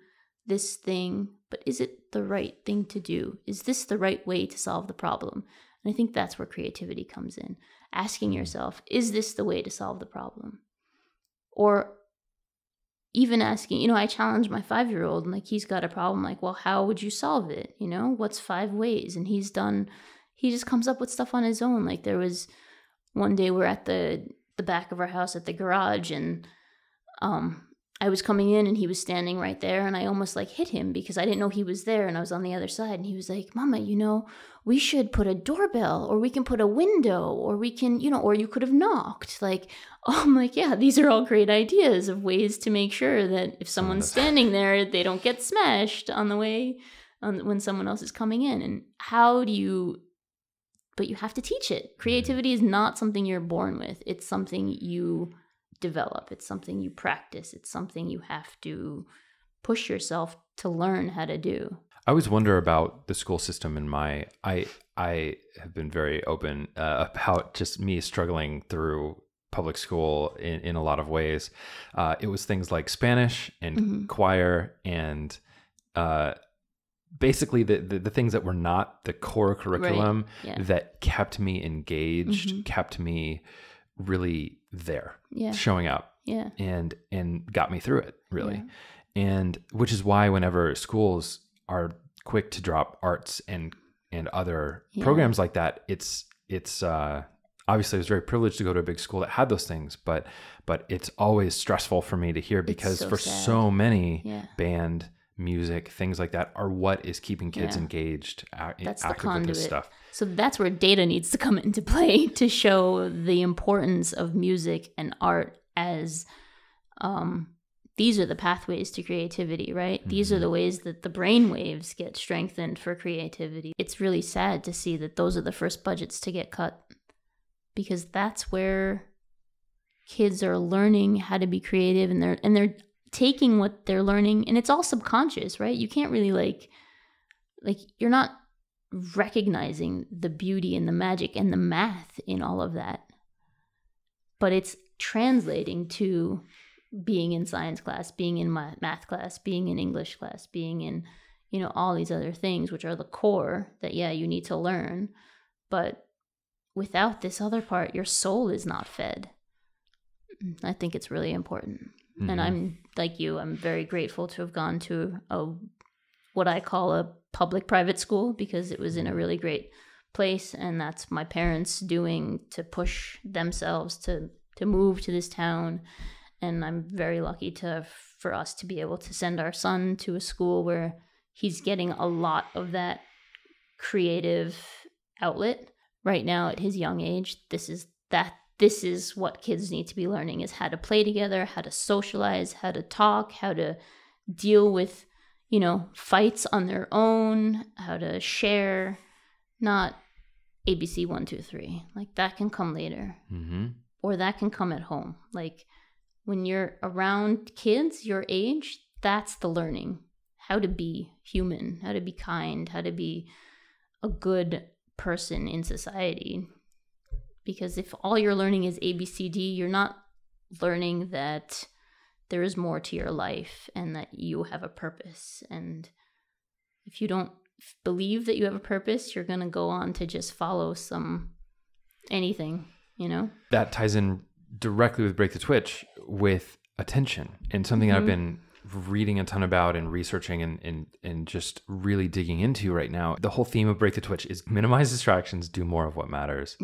S2: this thing, but is it the right thing to do? Is this the right way to solve the problem? And I think that's where creativity comes in. Asking yourself, is this the way to solve the problem? Or even asking, I challenge my 5-year-old, and like, he's got a problem. Like, well, how would you solve it? What's 5 ways? And he just comes up with stuff on his own. Like, there was one day we're at the back of our house at the garage, and I was coming in and he was standing right there, and I almost like hit him because I didn't know he was there, and I was on the other side, and he was like, Mama, we should put a doorbell, or we can put a window, or we can, or you could have knocked. Like, I'm like, yeah, these are all great ideas of ways to make sure that if someone's standing there, they don't get smashed on the way when someone else is coming in. And but you have to teach it. Creativity is not something you're born with. It's something you develop. It's something you practice. It's something you have to push yourself to learn how to do.
S1: I always wonder about the school system I have been very open about just me struggling through public school in a lot of ways. It was things like Spanish and choir and basically the things that were not the core curriculum that kept me engaged, kept me really there, showing up, and got me through it, really. And which is why whenever schools are quick to drop arts and other programs like that, it's obviously I was very privileged to go to a big school that had those things, but it's always stressful for me to hear, because so many band, music, things like that are what is keeping kids engaged,
S2: that's
S1: active
S2: the conduit.
S1: with this stuff.
S2: So that's where data needs to come into play to show the importance of music and art as these are the pathways to creativity, right? These are the ways that the brain waves get strengthened for creativity. It's really sad to see that those are the first budgets to get cut, because that's where kids are learning how to be creative, and they're taking what they're learning, and it's all subconscious, right? You can't really like you're not recognizing the beauty and the magic and the math in all of that, but it's translating to being in science class, being in math class, being in English class, being in all these other things, which are the core that you need to learn. But without this other part, your soul is not fed. I think it's really important. And I'm like you, I'm very grateful to have gone to what I call a public-private school, because it was in a really great place, and that's my parents doing to push themselves to move to this town. And I'm very lucky for us to be able to send our son to a school where he's getting a lot of that creative outlet right now at his young age. This is what kids need to be learning, is how to play together, how to socialize, how to talk, how to deal with, fights on their own, how to share, not ABC 1, 2, 3. Like, that can come later. Or that can come at home. Like, when you're around kids your age, that's the learning. How to be human, how to be kind, how to be a good person in society. Because if all you're learning is ABCD, you're not learning that there is more to your life and that you have a purpose. And if you don't believe that you have a purpose, you're going to go on to just follow anything, That
S1: ties in directly with Break the Twitch with attention, and something that I've been reading a ton about and researching and just really digging into right now. The whole theme of Break the Twitch is minimize distractions, do more of what matters.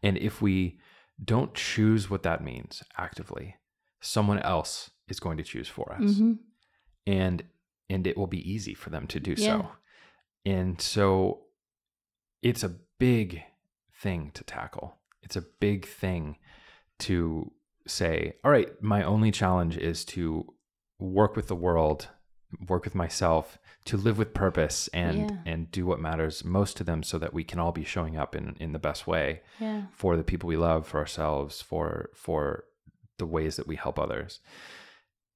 S1: And if we don't choose what that means actively, someone else is going to choose for us. And it will be easy for them to do so. And so it's a big thing to tackle. It's a big thing to say, all right, my only challenge is to work with the world, work with myself to live with purpose and do what matters most to them so that we can all be showing up in the best way for the people we love, for ourselves, for the ways that we help others.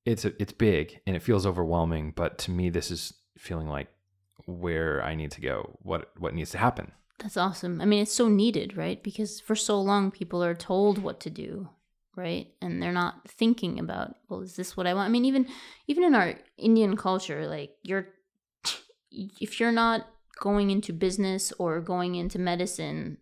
S1: It's big and it feels overwhelming, but to me, this is feeling like where I need to go, what needs to happen.
S2: That's awesome. I mean, it's so needed, right? Because for so long, people are told what to do, right? And they're not thinking about, well, is this what I want? I mean, even in our Indian culture, like if you're not going into business or going into medicine,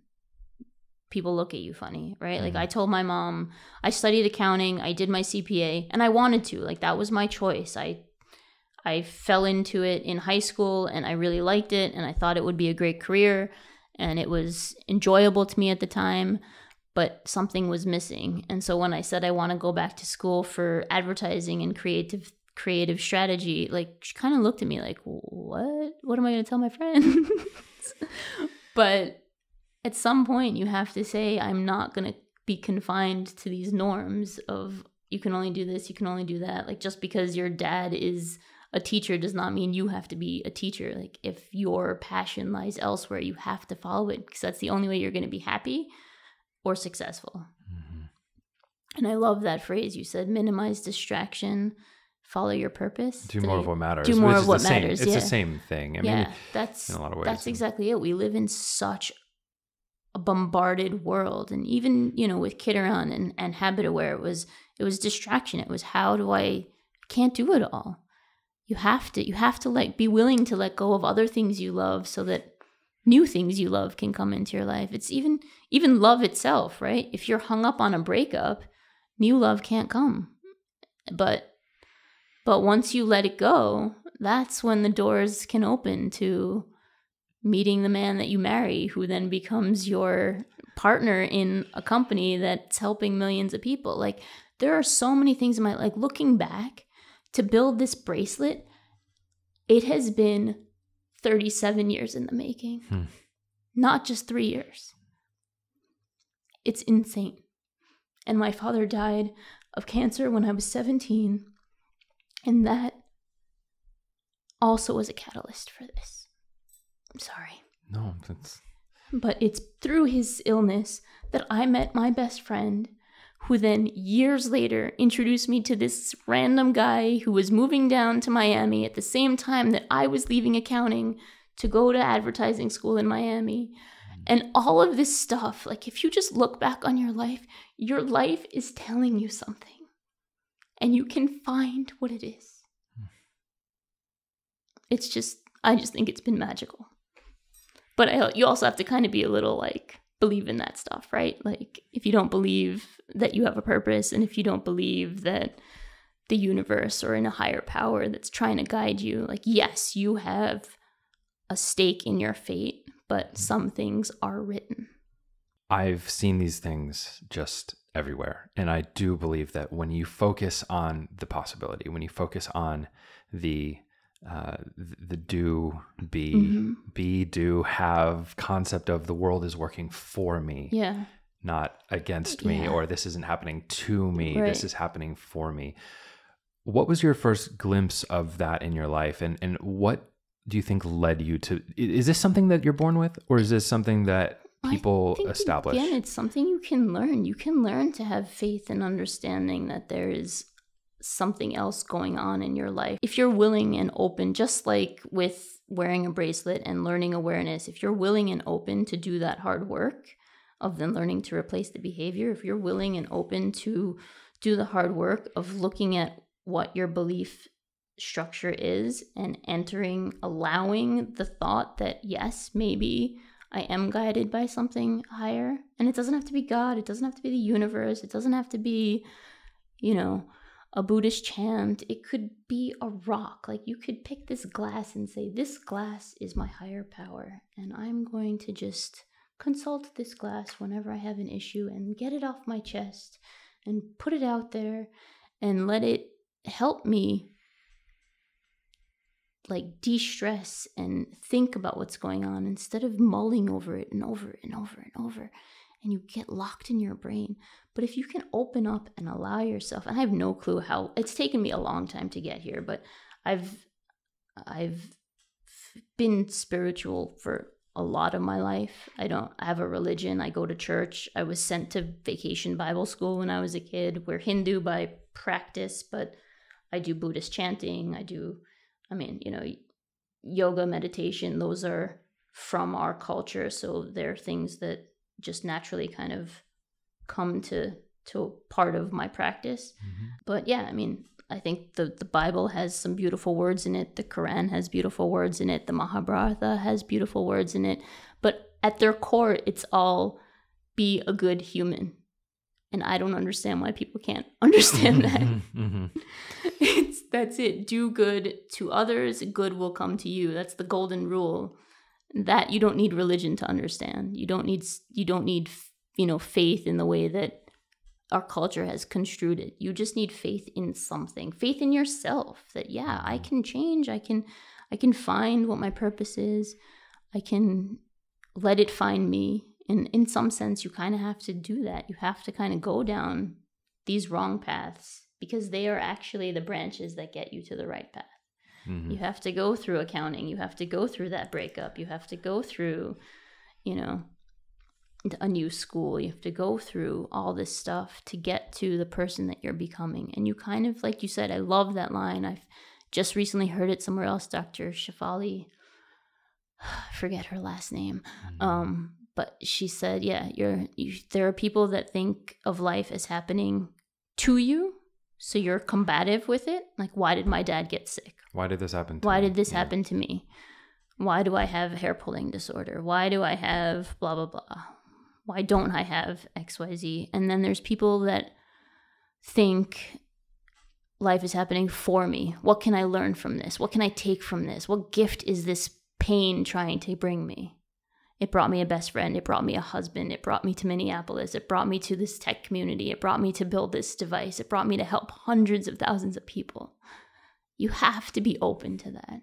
S2: people look at you funny, right? Like I told my mom, I studied accounting, I did my CPA, and I wanted to, like that was my choice. I fell into it in high school and I really liked it and I thought it would be a great career and it was enjoyable to me at the time, but something was missing. And so when I said I want to go back to school for advertising and creative strategy, like she kind of looked at me like, what am I going to tell my friends? But at some point you have to say, I'm not going to be confined to these norms of you can only do this, you can only do that. Like just because your dad is a teacher does not mean you have to be a teacher. Like if your passion lies elsewhere, you have to follow it because that's the only way you're going to be happy or successful. Mm-hmm. And I love that phrase you said, minimize distraction, follow your purpose.
S1: Do more of what matters.
S2: Do more of what matters.
S1: It's the same thing. I mean,
S2: that's
S1: in a lot of ways.
S2: That's exactly it. We live in such a bombarded world. And even, with Kitteron and HabitAware, it was distraction. It was can't do it all. You have to like be willing to let go of other things you love so that new things you love can come into your life. It's even love itself, right? If you're hung up on a breakup, new love can't come. But once you let it go, that's when the doors can open to meeting the man that you marry, who then becomes your partner in a company that's helping millions of people. Like there are so many things in my life, looking back, to build this bracelet, it has been 37 years in the making, not just 3 years. It's insane. And my father died of cancer when I was 17, and that also was a catalyst for this. I'm sorry.
S1: No, that's...
S2: But it's through his illness that I met my best friend, who then years later introduced me to this random guy who was moving down to Miami at the same time that I was leaving accounting to go to advertising school in Miami. And all of this stuff, like if you just look back on your life is telling you something. And you can find what it is. I just think it's been magical. But you also have to kind of be a little like, believe in that stuff, right? Like if you don't believe that you have a purpose and if you don't believe that the universe or in a higher power that's trying to guide you, like yes, you have a stake in your fate, but some things are written.
S1: I've seen these things just everywhere. And I do believe that when you focus on the possibility, when you focus on the do, be, do, have concept of the world is working for me, not against me, or this isn't happening to me, this is happening for me. What was your first glimpse of that in your life? And what do you think led you to, is this something that you're born with, or is this something that people establish?
S2: Again, it's something you can learn. You can learn to have faith and understanding that there is something else going on in your life. If you're willing and open, just like with wearing a bracelet and learning awareness, if you're willing and open to do that hard work of then learning to replace the behavior, if you're willing and open to do the hard work of looking at what your belief structure is and allowing the thought that yes, maybe I am guided by something higher. And it doesn't have to be God. It doesn't have to be the universe. It doesn't have to be, a Buddhist chant. It could be a rock. Like you could pick this glass and say, this glass is my higher power. And I'm going to just consult this glass whenever I have an issue and get it off my chest and put it out there and let it help me like de-stress and think about what's going on instead of mulling over it and over and over and over. and you get locked in your brain. But if you can open up and allow yourself, and I have no clue how, it's taken me a long time to get here, but I've been spiritual for a lot of my life. I don't have a religion. I go to church. I was sent to vacation Bible school when I was a kid. We're Hindu by practice, but I do Buddhist chanting. Yoga, meditation, those are from our culture. So they're things that just naturally kind of come to a part of my practice. Mm-hmm. But yeah, I think the Bible has some beautiful words in it. The Quran has beautiful words in it. The Mahabharata has beautiful words in it. But at their core, it's all be a good human. And I don't understand why people can't understand that. Mm-hmm. That's it. Do good to others. Good will come to you. That's the golden rule. That you don't need religion to understand. You don't need faith in the way that our culture has construed it. You just need faith in something, faith in yourself that, yeah, I can change. I can find what my purpose is. I can let it find me. And in some sense, you kind of have to do that. You have to kind of go down these wrong paths because they are actually the branches that get you to the right path. Mm-hmm. You have to go through accounting. You have to go through that breakup. You have to go through, a new school. You have to go through all this stuff to get to the person that you're becoming. And you kind of, like you said, I love that line. I've just recently heard it somewhere else. Dr. Shafali, I forget her last name. Mm-hmm. But she said, yeah, there are people that think of life as happening to you. So you're combative with it. Like, why did my dad get sick?
S1: Why did this happen to me?
S2: Why did this happen to me? Why do I have hair pulling disorder? Why do I have blah, blah, blah? Why don't I have XYZ? And then there's people that think life is happening for me. What can I learn from this? What can I take from this? What gift is this pain trying to bring me? It brought me a best friend. It brought me a husband. It brought me to Minneapolis. It brought me to this tech community. It brought me to build this device. It brought me to help hundreds of thousands of people. You have to be open to that.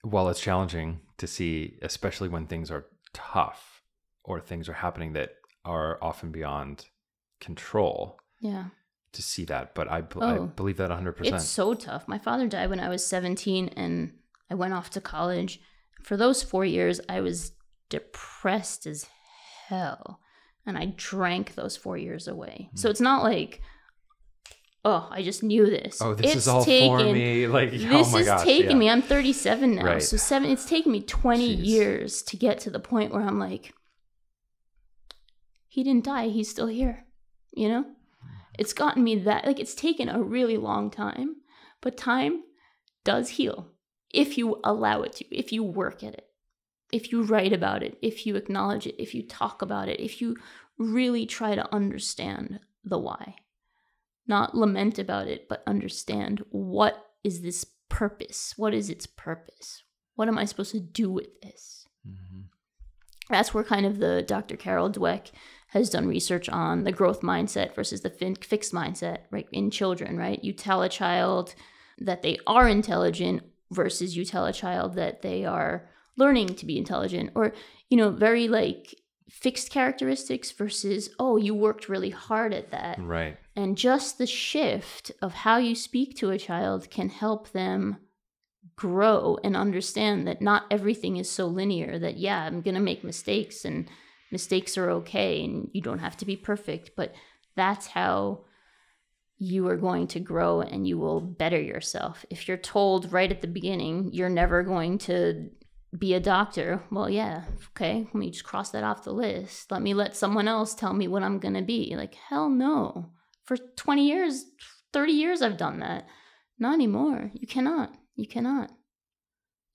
S1: Well, it's challenging to see, especially when things are tough or things are happening that are often beyond control.
S2: Yeah.
S1: To see that. But I believe that 100%.
S2: It's so tough. My father died when I was 17 and I went off to college. For those 4 years, I was depressed as hell. And I drank those 4 years away. So it's not like, oh, I just knew this.
S1: Oh, this is all for me. Like, oh my gosh.
S2: This is taking me. I'm 37 now.
S1: Right.
S2: So it's taken me 20 years to get to the point where I'm like, he didn't die. He's still here. It's gotten me that, like, it's taken a really long time. But time does heal if you allow it to, if you work at it, if you write about it, if you acknowledge it, if you talk about it, if you really try to understand the why. Not lament about it, but understand, what is this purpose? What is its purpose? What am I supposed to do with this? Mm-hmm. That's where kind of the Dr. Carol Dweck has done research on the growth mindset versus the fixed mindset, right? In children, right? You tell a child that they are intelligent versus you tell a child that they are learning to be intelligent, or, very like fixed characteristics versus, oh, you worked really hard at that.
S1: Right.
S2: And just the shift of how you speak to a child can help them grow and understand that not everything is so linear, that, yeah, I'm going to make mistakes and mistakes are okay and you don't have to be perfect, but that's how you are going to grow and you will better yourself. If you're told right at the beginning, you're never going to be a doctor, well, yeah, okay, let me just cross that off the list. Let someone else tell me what I'm going to be. Like, hell no. For 20 years, 30 years, I've done that. Not anymore. You cannot.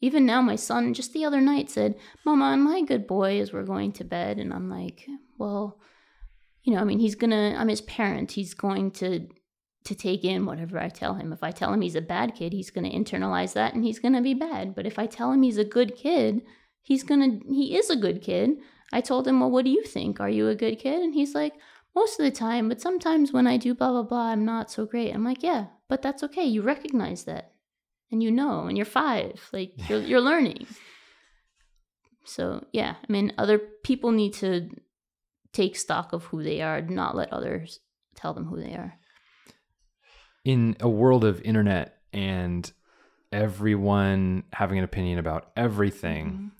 S2: Even now, my son just the other night said, Mama, am I a good boy as we're going to bed? And I'm like, well, I'm his parent. He's going to take in whatever I tell him. If I tell him he's a bad kid, he's going to internalize that and he's going to be bad. But if I tell him he's a good kid, he is a good kid. I told him, well, what do you think? Are you a good kid? And he's like, most of the time, but sometimes when I do blah, blah, blah, I'm not so great. I'm like, yeah, but that's okay. You recognize that. And and you're 5, like you're learning. So yeah, other people need to take stock of who they are, not let others tell them who they are.
S1: In a world of internet and everyone having an opinion about everything,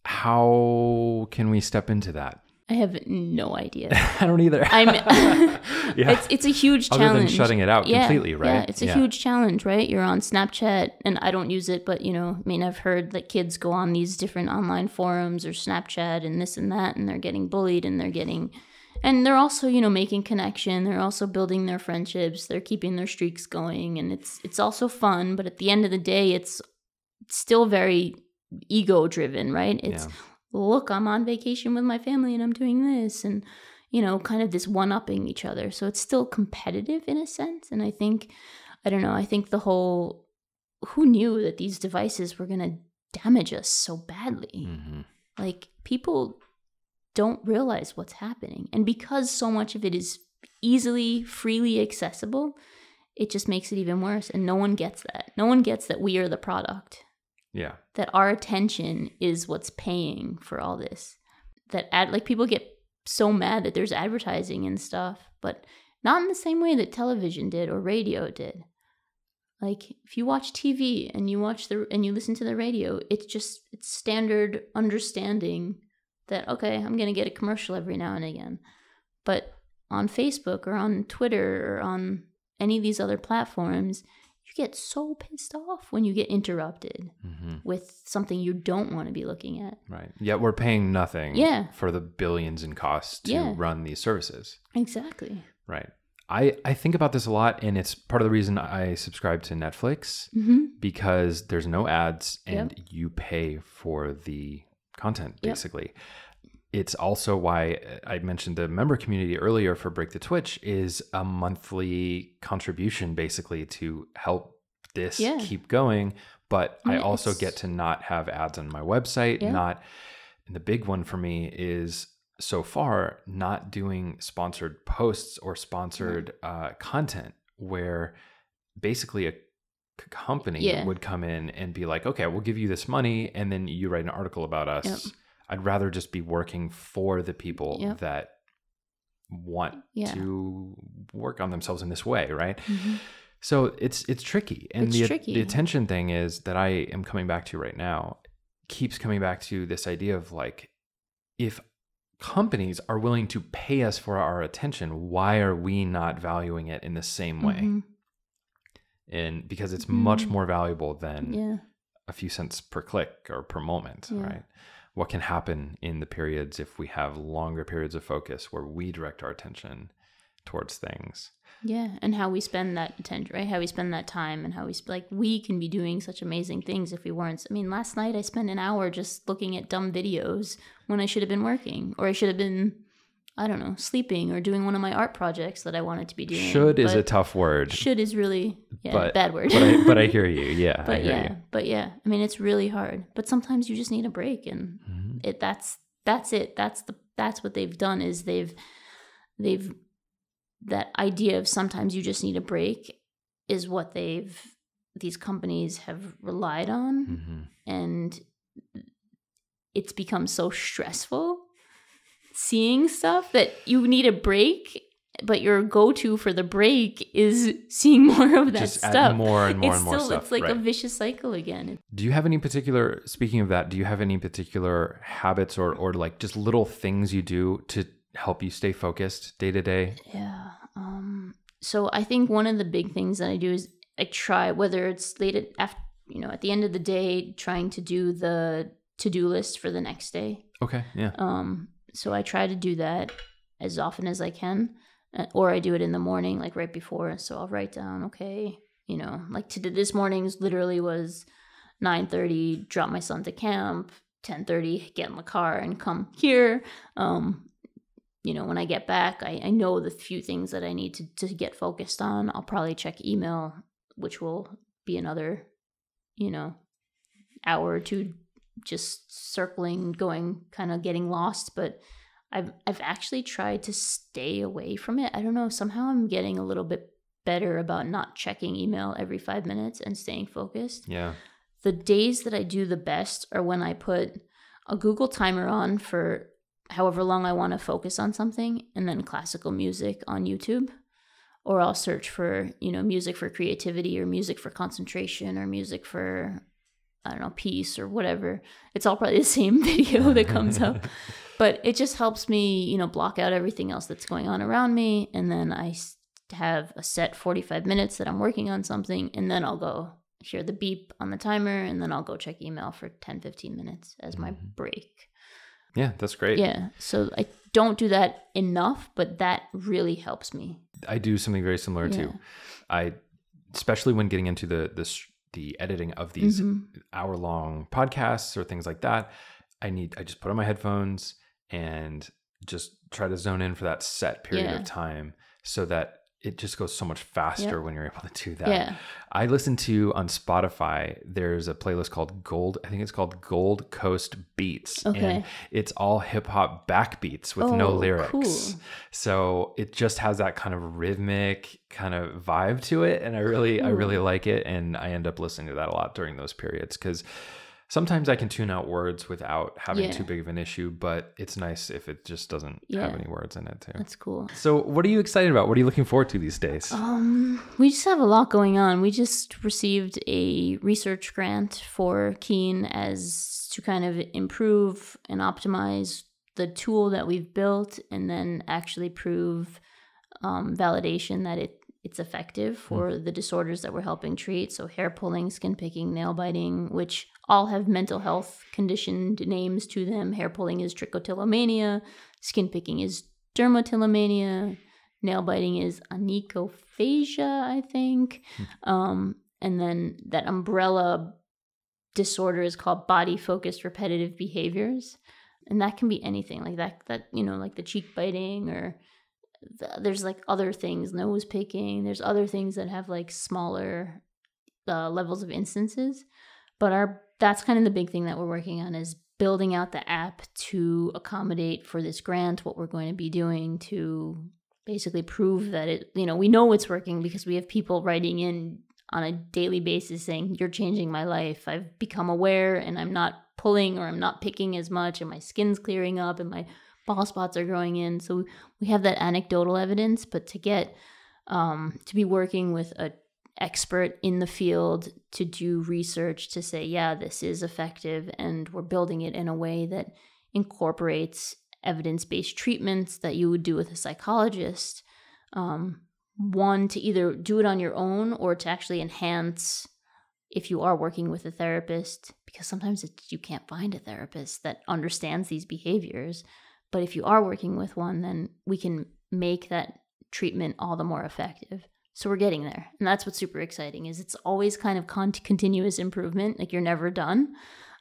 S1: how can we step into that?
S2: I have no idea.
S1: I don't either.
S2: It's a huge challenge.
S1: Other than shutting it out completely, right?
S2: Yeah, it's a huge challenge, right? You're on Snapchat, and I don't use it, but I've heard that kids go on these different online forums or Snapchat and this and that, and they're getting bullied, and they're also, making connection. They're also building their friendships. They're keeping their streaks going, and it's also fun. But at the end of the day, it's still very ego driven, right? It's look, I'm on vacation with my family and I'm doing this, and kind of this one-upping each other. So it's still competitive in a sense. And I think the whole, who knew that these devices were going to damage us so badly? Like, people don't realize what's happening. And because so much of it is easily, freely accessible, it just makes it even worse. And no one gets that. No one gets that we are the product.
S1: Yeah.
S2: That our attention is what's paying for all this. People get so mad that there's advertising and stuff, but not in the same way that television did or radio did. Like, if you watch TV and you listen to the radio, it's standard understanding that, okay, I'm going to get a commercial every now and again. But on Facebook or on Twitter or on any of these other platforms, you get so pissed off when you get interrupted with something you don't want to be looking at.
S1: Right. Yet we're paying nothing for the billions in costs to run these services.
S2: Exactly.
S1: Right. I think about this a lot, and it's part of the reason I subscribe to Netflix, because there's no ads and you pay for the content, basically. It's also why I mentioned the member community earlier for Break the Twitch is a monthly contribution, basically, to help this keep going. But I also get to not have ads on my website. And the big one for me is, so far, not doing sponsored posts or sponsored content, where basically a company would come in and be like, okay, we'll give you this money, and then you write an article about us. I'd rather just be working for the people that want to work on themselves in this way, right? So it's tricky. And the attention thing is that I am coming back to right now, keeps coming back to this idea of, like, if companies are willing to pay us for our attention, why are we not valuing it in the same way? And because it's much more valuable than a few cents per click or per moment, right? What can happen in the periods if we have longer periods of focus where we direct our attention towards things?
S2: Yeah, and how we spend that attention, right? How we spend that time, and how we can be doing such amazing things if we weren't. I mean, last night I spent an hour just looking at dumb videos when I should have been working, or I should have been, I don't know, sleeping or doing one of my art projects that I wanted to be doing.
S1: Should is a tough word.
S2: Should is really bad word.
S1: But I hear you. Yeah,
S2: but
S1: I hear you.
S2: But yeah, I mean, it's really hard. But sometimes you just need a break, and that's it. That's what they've done, is they've that idea of sometimes you just need a break is what these companies have relied on, and it's become so stressful seeing stuff that you need a break, but your go-to for the break is seeing more of that
S1: just
S2: stuff.
S1: Add more and more and more stuff.
S2: It's like a vicious cycle again.
S1: Do you have any particular, speaking of that, do you have any particular habits or like just little things you do to help you stay focused day to day?
S2: Yeah. So I think one of the big things that I do is I try, whether it's late at the end of the day, trying to do the to-do list for the next day.
S1: Okay. Yeah.
S2: So I try to do that as often as I can, or I do it in the morning, like right before. So I'll write down, okay, like this morning's literally was 9:30, drop my son to camp, 10:30, get in the car and come here. When I get back, I know the few things that I need to get focused on. I'll probably check email, which will be another, hour or two just circling, going, kind of getting lost. But I've actually tried to stay away from it. I don't know, somehow I'm getting a little bit better about not checking email every 5 minutes and staying focused.
S1: Yeah.
S2: The days that I do the best are when I put a Google timer on for however long I want to focus on something, and then classical music on YouTube. Or I'll search for, music for creativity or music for concentration or music for, I don't know, peace or whatever. It's all probably the same video that comes up. But it just helps me, block out everything else that's going on around me. And then I have a set 45 minutes that I'm working on something. And then I'll go hear the beep on the timer. And then I'll go check email for 10, 15 minutes as my break.
S1: Yeah, that's great.
S2: Yeah. So I don't do that enough, but that really helps me.
S1: I do something very similar too. Especially when getting into the editing of these hour-long podcasts or things like that, I just put on my headphones and just try to zone in for that set period of time so that it just goes so much faster when you're able to do that. Yeah. I listen to on Spotify, there's a playlist called Gold Coast Beats. Okay. And it's all hip hop backbeats with no lyrics. Cool. So it just has that kind of rhythmic kind of vibe to it. And I really like it. And I end up listening to that a lot during those periods because sometimes I can tune out words without having too big of an issue, but it's nice if it just doesn't have any words in it too.
S2: That's cool.
S1: So what are you excited about? What are you looking forward to these days?
S2: We just have a lot going on. We just received a research grant for Keen as to kind of improve and optimize the tool that we've built and then actually prove validation that it's effective for the disorders that we're helping treat. So hair pulling, skin picking, nail biting, which all have mental health conditioned names to them. Hair pulling is trichotillomania. Skin picking is dermatillomania. Nail biting is onychophagia, I think. And then that umbrella disorder is called body-focused repetitive behaviors. And that can be anything like that like the cheek biting or there's like other things, nose picking. There's other things that have like smaller levels of instances. But that's kind of the big thing that we're working on is building out the app to accommodate for this grant, what we're going to be doing to basically prove that we know it's working because we have people writing in on a daily basis saying, you're changing my life. I've become aware and I'm not pulling or I'm not picking as much and my skin's clearing up and my bald spots are growing in. So we have that anecdotal evidence, but to get to be working with an expert in the field to do research to say, yeah, this is effective and we're building it in a way that incorporates evidence-based treatments that you would do with a psychologist. One, to either do it on your own or to actually enhance if you are working with a therapist, because sometimes you can't find a therapist that understands these behaviors. But if you are working with one, then we can make that treatment all the more effective. So we're getting there. And that's what's super exciting is it's always kind of continuous improvement. Like you're never done.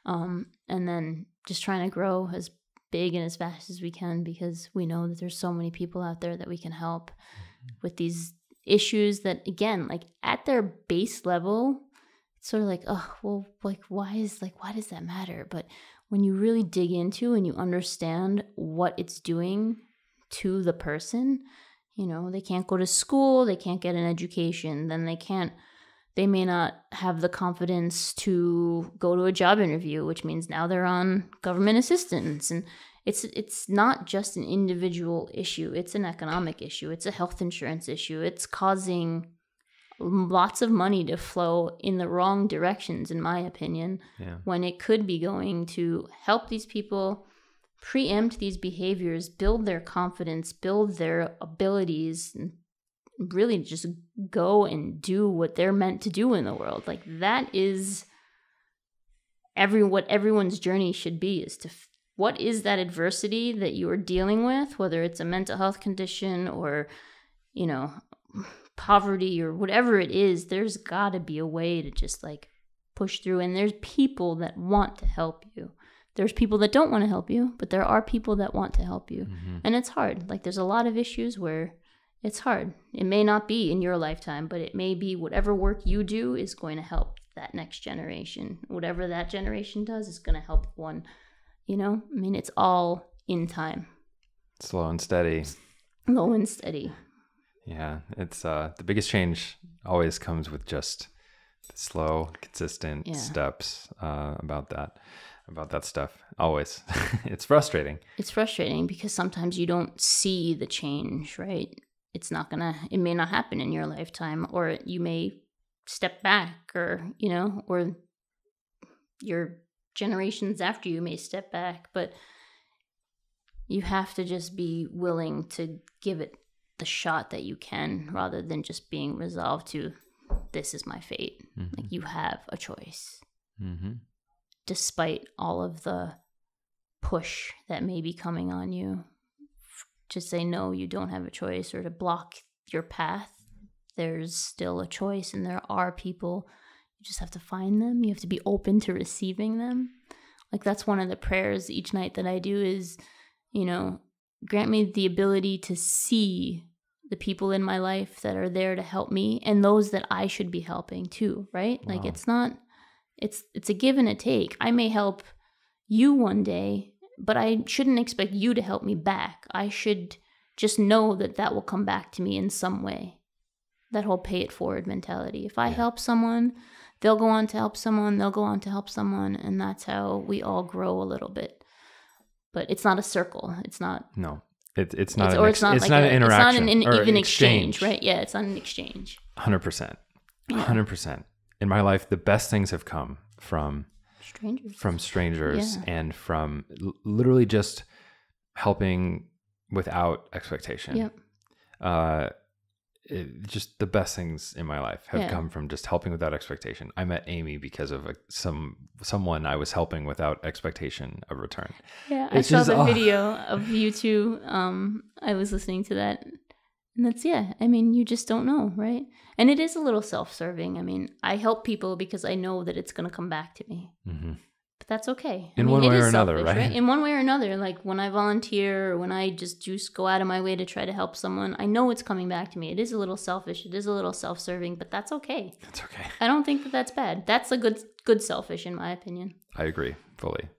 S2: And then just trying to grow as big and as fast as we can because we know that there's so many people out there that we can help with these issues that, again, like at their base level, it's sort of like, oh, well, like, why does that matter? But when you really dig into and you understand what it's doing to the person, they can't go to school, they can't get an education, then they may not have the confidence to go to a job interview, which means now they're on government assistance. And it's not just an individual issue, it's an economic issue, it's a health insurance issue. It's causing lots of money to flow in the wrong directions, in my opinion, when it could be going to help these people preempt these behaviors, build their confidence, build their abilities, and really just go and do what they're meant to do in the world. Like that is what everyone's journey should be, is to what is that adversity that you are dealing with, whether it's a mental health condition or, poverty or whatever it is, there's got to be a way to just like push through. And there's people that want to help you. There's people that don't want to help you, but there are people that want to help you. Mm-hmm. And it's hard. Like there's a lot of issues where it's hard. It may not be in your lifetime, but it may be whatever work you do is going to help that next generation. Whatever that generation does is going to help one. It's all in time.
S1: Slow and steady.
S2: Slow and steady.
S1: Yeah, it's the biggest change always comes with just slow, consistent steps about that stuff. Always. It's frustrating.
S2: It's frustrating because sometimes you don't see the change, right? It may not happen in your lifetime, or you may step back, or, or your generations after you may step back, but you have to just be willing to give it the shot that you can, rather than just being resolved to, this is my fate.
S1: Mm-hmm.
S2: Like, you have a choice.
S1: Mm-hmm.
S2: Despite all of the push that may be coming on you to say, no, you don't have a choice, or to block your path, there's still a choice, and there are people. You just have to find them. You have to be open to receiving them. Like, that's one of the prayers each night that I do is, grant me the ability to see the people in my life that are there to help me, and those that I should be helping too, right?
S1: Wow.
S2: Like, it's a give and a take. I may help you one day, but I shouldn't expect you to help me back. I should just know that will come back to me in some way. That whole pay it forward mentality. If I help someone, they'll go on to help someone, they'll go on to help someone, and that's how we all grow a little bit. But it's not a circle. It's not.
S1: No, it's not.
S2: It's not
S1: an interaction.
S2: It's not an even
S1: exchange,
S2: right? Yeah, it's not an exchange.
S1: 100%. 100%. In my life, the best things have come from strangers, and from literally just helping without expectation.
S2: Yep.
S1: Just the best things in my life have come from just helping without expectation. I met Amy because of someone I was helping without expectation of return.
S2: Yeah, I saw the video of you two. I was listening to that, and that's you just don't know, right? And it is a little self-serving. I mean, I help people because I know that it's going to come back to me. Mm-hmm. But that's okay.
S1: In one way or another, right?
S2: In one way or another, like when I volunteer, or when I just go out of my way to try to help someone, I know it's coming back to me. It is a little selfish. It is a little self-serving, but that's okay.
S1: That's okay.
S2: I don't think that's bad. That's a good selfish, in my opinion.
S1: I agree fully.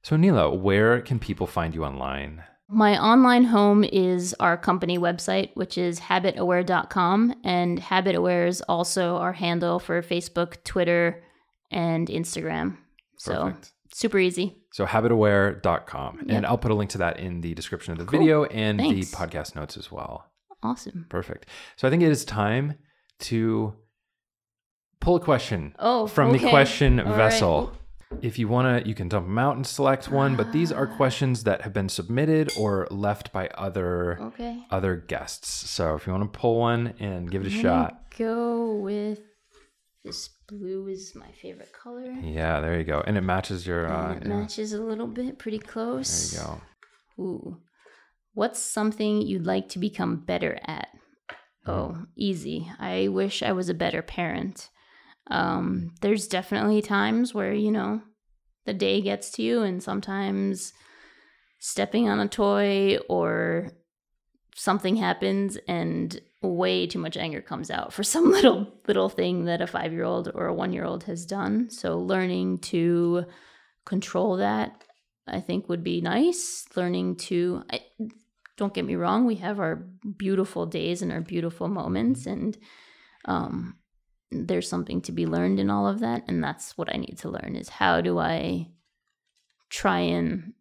S1: So, Aneela, where can people find you online?
S2: My online home is our company website, which is HabitAware.com, and HabitAware is also our handle for Facebook, Twitter, and Instagram.
S1: Perfect.
S2: So super easy.
S1: So HabitAware.com.
S2: Yep.
S1: And I'll put a link to that in the description of the video and
S2: Thanks.
S1: the podcast notes as well.
S2: Awesome.
S1: Perfect. So I think it is time to pull a question from the question vessel. Right. If you want to, you can dump them out and select one, but these are questions that have been submitted or left by other guests. So if you want to pull one and give it a shot.
S2: Go with this. Blue is my favorite color.
S1: Yeah, there you go. And it matches your...
S2: matches a little bit, pretty close.
S1: There you go.
S2: Ooh. What's something you'd like to become better at? Oh, easy. I wish I was a better parent. There's definitely times where, the day gets to you, and sometimes stepping on a toy or something happens and way too much anger comes out for some little thing that a 5-year-old or a 1-year-old has done. So learning to control that, I think, would be nice. Don't get me wrong, we have our beautiful days and our beautiful moments, and there's something to be learned in all of that. And that's what I need to learn, is how do I try and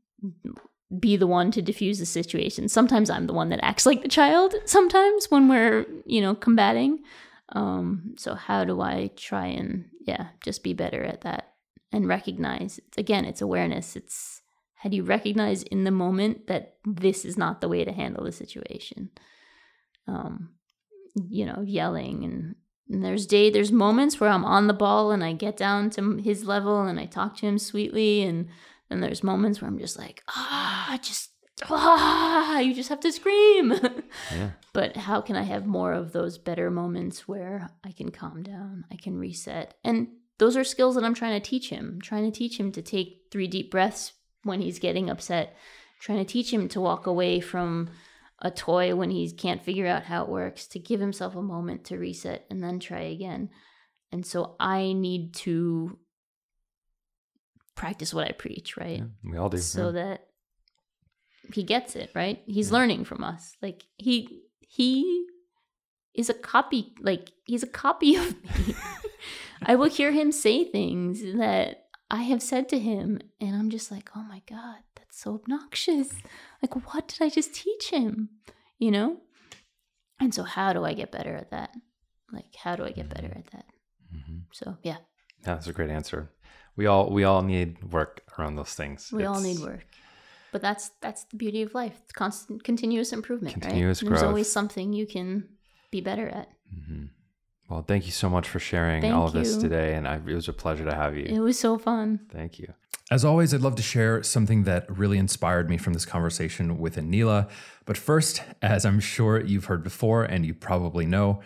S2: be the one to diffuse the situation. Sometimes I'm the one that acts like the child sometimes when we're, combating. So how do I try and, just be better at that and recognize, again, it's awareness. It's how do you recognize in the moment that this is not the way to handle the situation? Yelling and there's moments where I'm on the ball and I get down to his level and I talk to him sweetly, and then there's moments where I'm just like, you just have to scream.
S1: Yeah.
S2: But how can I have more of those better moments where I can calm down, I can reset? And those are skills that I'm trying to teach him. I'm trying to teach him to take 3 deep breaths when he's getting upset. I'm trying to teach him to walk away from a toy when he can't figure out how it works, to give himself a moment to reset and then try again. And so I need to practice what I preach, right?
S1: Yeah, we all do.
S2: So that he gets it, right? He's learning from us. Like he is a copy, he's a copy of me. I will hear him say things that I have said to him, and I'm just like, oh my God, that's so obnoxious. Like, what did I just teach him? You know? And so how do I get better at that? Like, how do I get better at that? So, yeah.
S1: Yeah, that's a great answer. We all need work around those things.
S2: We all need work. But that's the beauty of life. It's constant, continuous improvement,
S1: continuous
S2: right?
S1: growth.
S2: There's always something you can be better at.
S1: Well, thank you so much for sharing all of this today. And it was a pleasure to have you.
S2: It was so fun.
S1: Thank you. As always, I'd love to share something that really inspired me from this conversation with Aneela. But first, as I'm sure you've heard before and you probably know,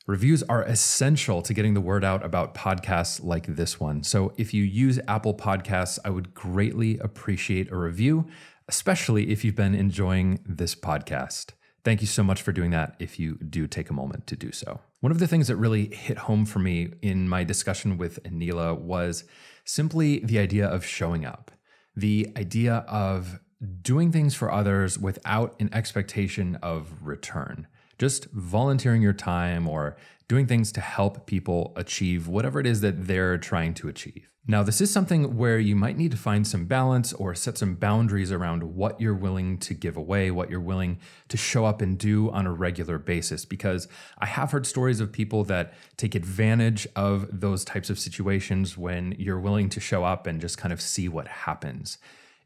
S1: reviews are essential to getting the word out about podcasts like this one. So if you use Apple Podcasts, I would greatly appreciate a review, especially if you've been enjoying this podcast. Thank you so much for doing that if you do take a moment to do so. One of the things that really hit home for me in my discussion with Aneela was simply the idea of showing up, the idea of doing things for others without an expectation of return. Just volunteering your time or doing things to help people achieve whatever it is that they're trying to achieve. Now, this is something where you might need to find some balance or set some boundaries around what you're willing to give away, what you're willing to show up and do on a regular basis, because I have heard stories of people that take advantage of those types of situations when you're willing to show up and just kind of see what happens.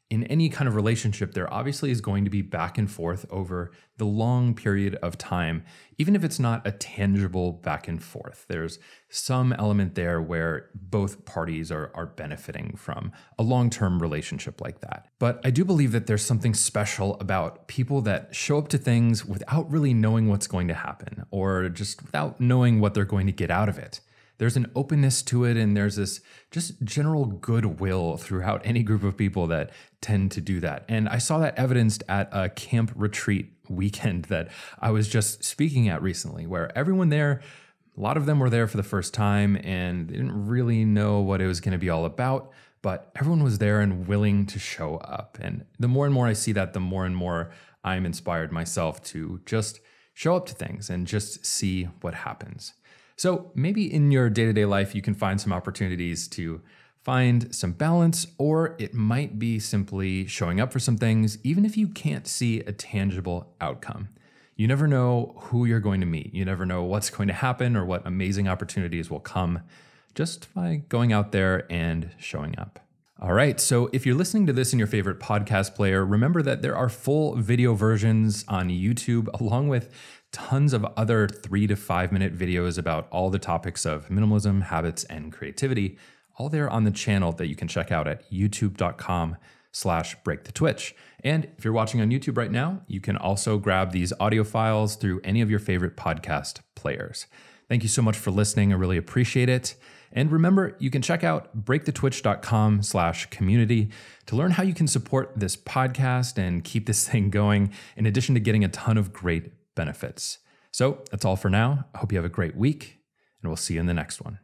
S1: In any kind of relationship, there obviously is going to be back and forth over the long period of time, even if it's not a tangible back and forth. There's some element there where both parties are benefiting from a long-term relationship like that. But I do believe that there's something special about people that show up to things without really knowing what's going to happen, or just without knowing what they're going to get out of it. There's an openness to it, and there's this just general goodwill throughout any group of people that tend to do that. And I saw that evidenced at a camp retreat weekend that I was just speaking at recently, where everyone there, a lot of them were there for the first time and they didn't really know what it was going to be all about, but everyone was there and willing to show up. And the more and more I see that, the more and more I'm inspired myself to just show up to things and just see what happens. So maybe in your day-to-day life, you can find some opportunities to find some balance, or it might be simply showing up for some things, even if you can't see a tangible outcome. You never know who you're going to meet. You never know what's going to happen or what amazing opportunities will come just by going out there and showing up. All right, so if you're listening to this in your favorite podcast player, remember that there are full video versions on YouTube, along with tons of other 3 to 5 minute videos about all the topics of minimalism, habits, and creativity, all there on the channel that you can check out at youtube.com/breakthetwitch. And if you're watching on YouTube right now, you can also grab these audio files through any of your favorite podcast players. Thank you so much for listening. I really appreciate it. And remember, you can check out breakthetwitch.com/community to learn how you can support this podcast and keep this thing going, in addition to getting a ton of great benefits. So that's all for now. I hope you have a great week, and we'll see you in the next one.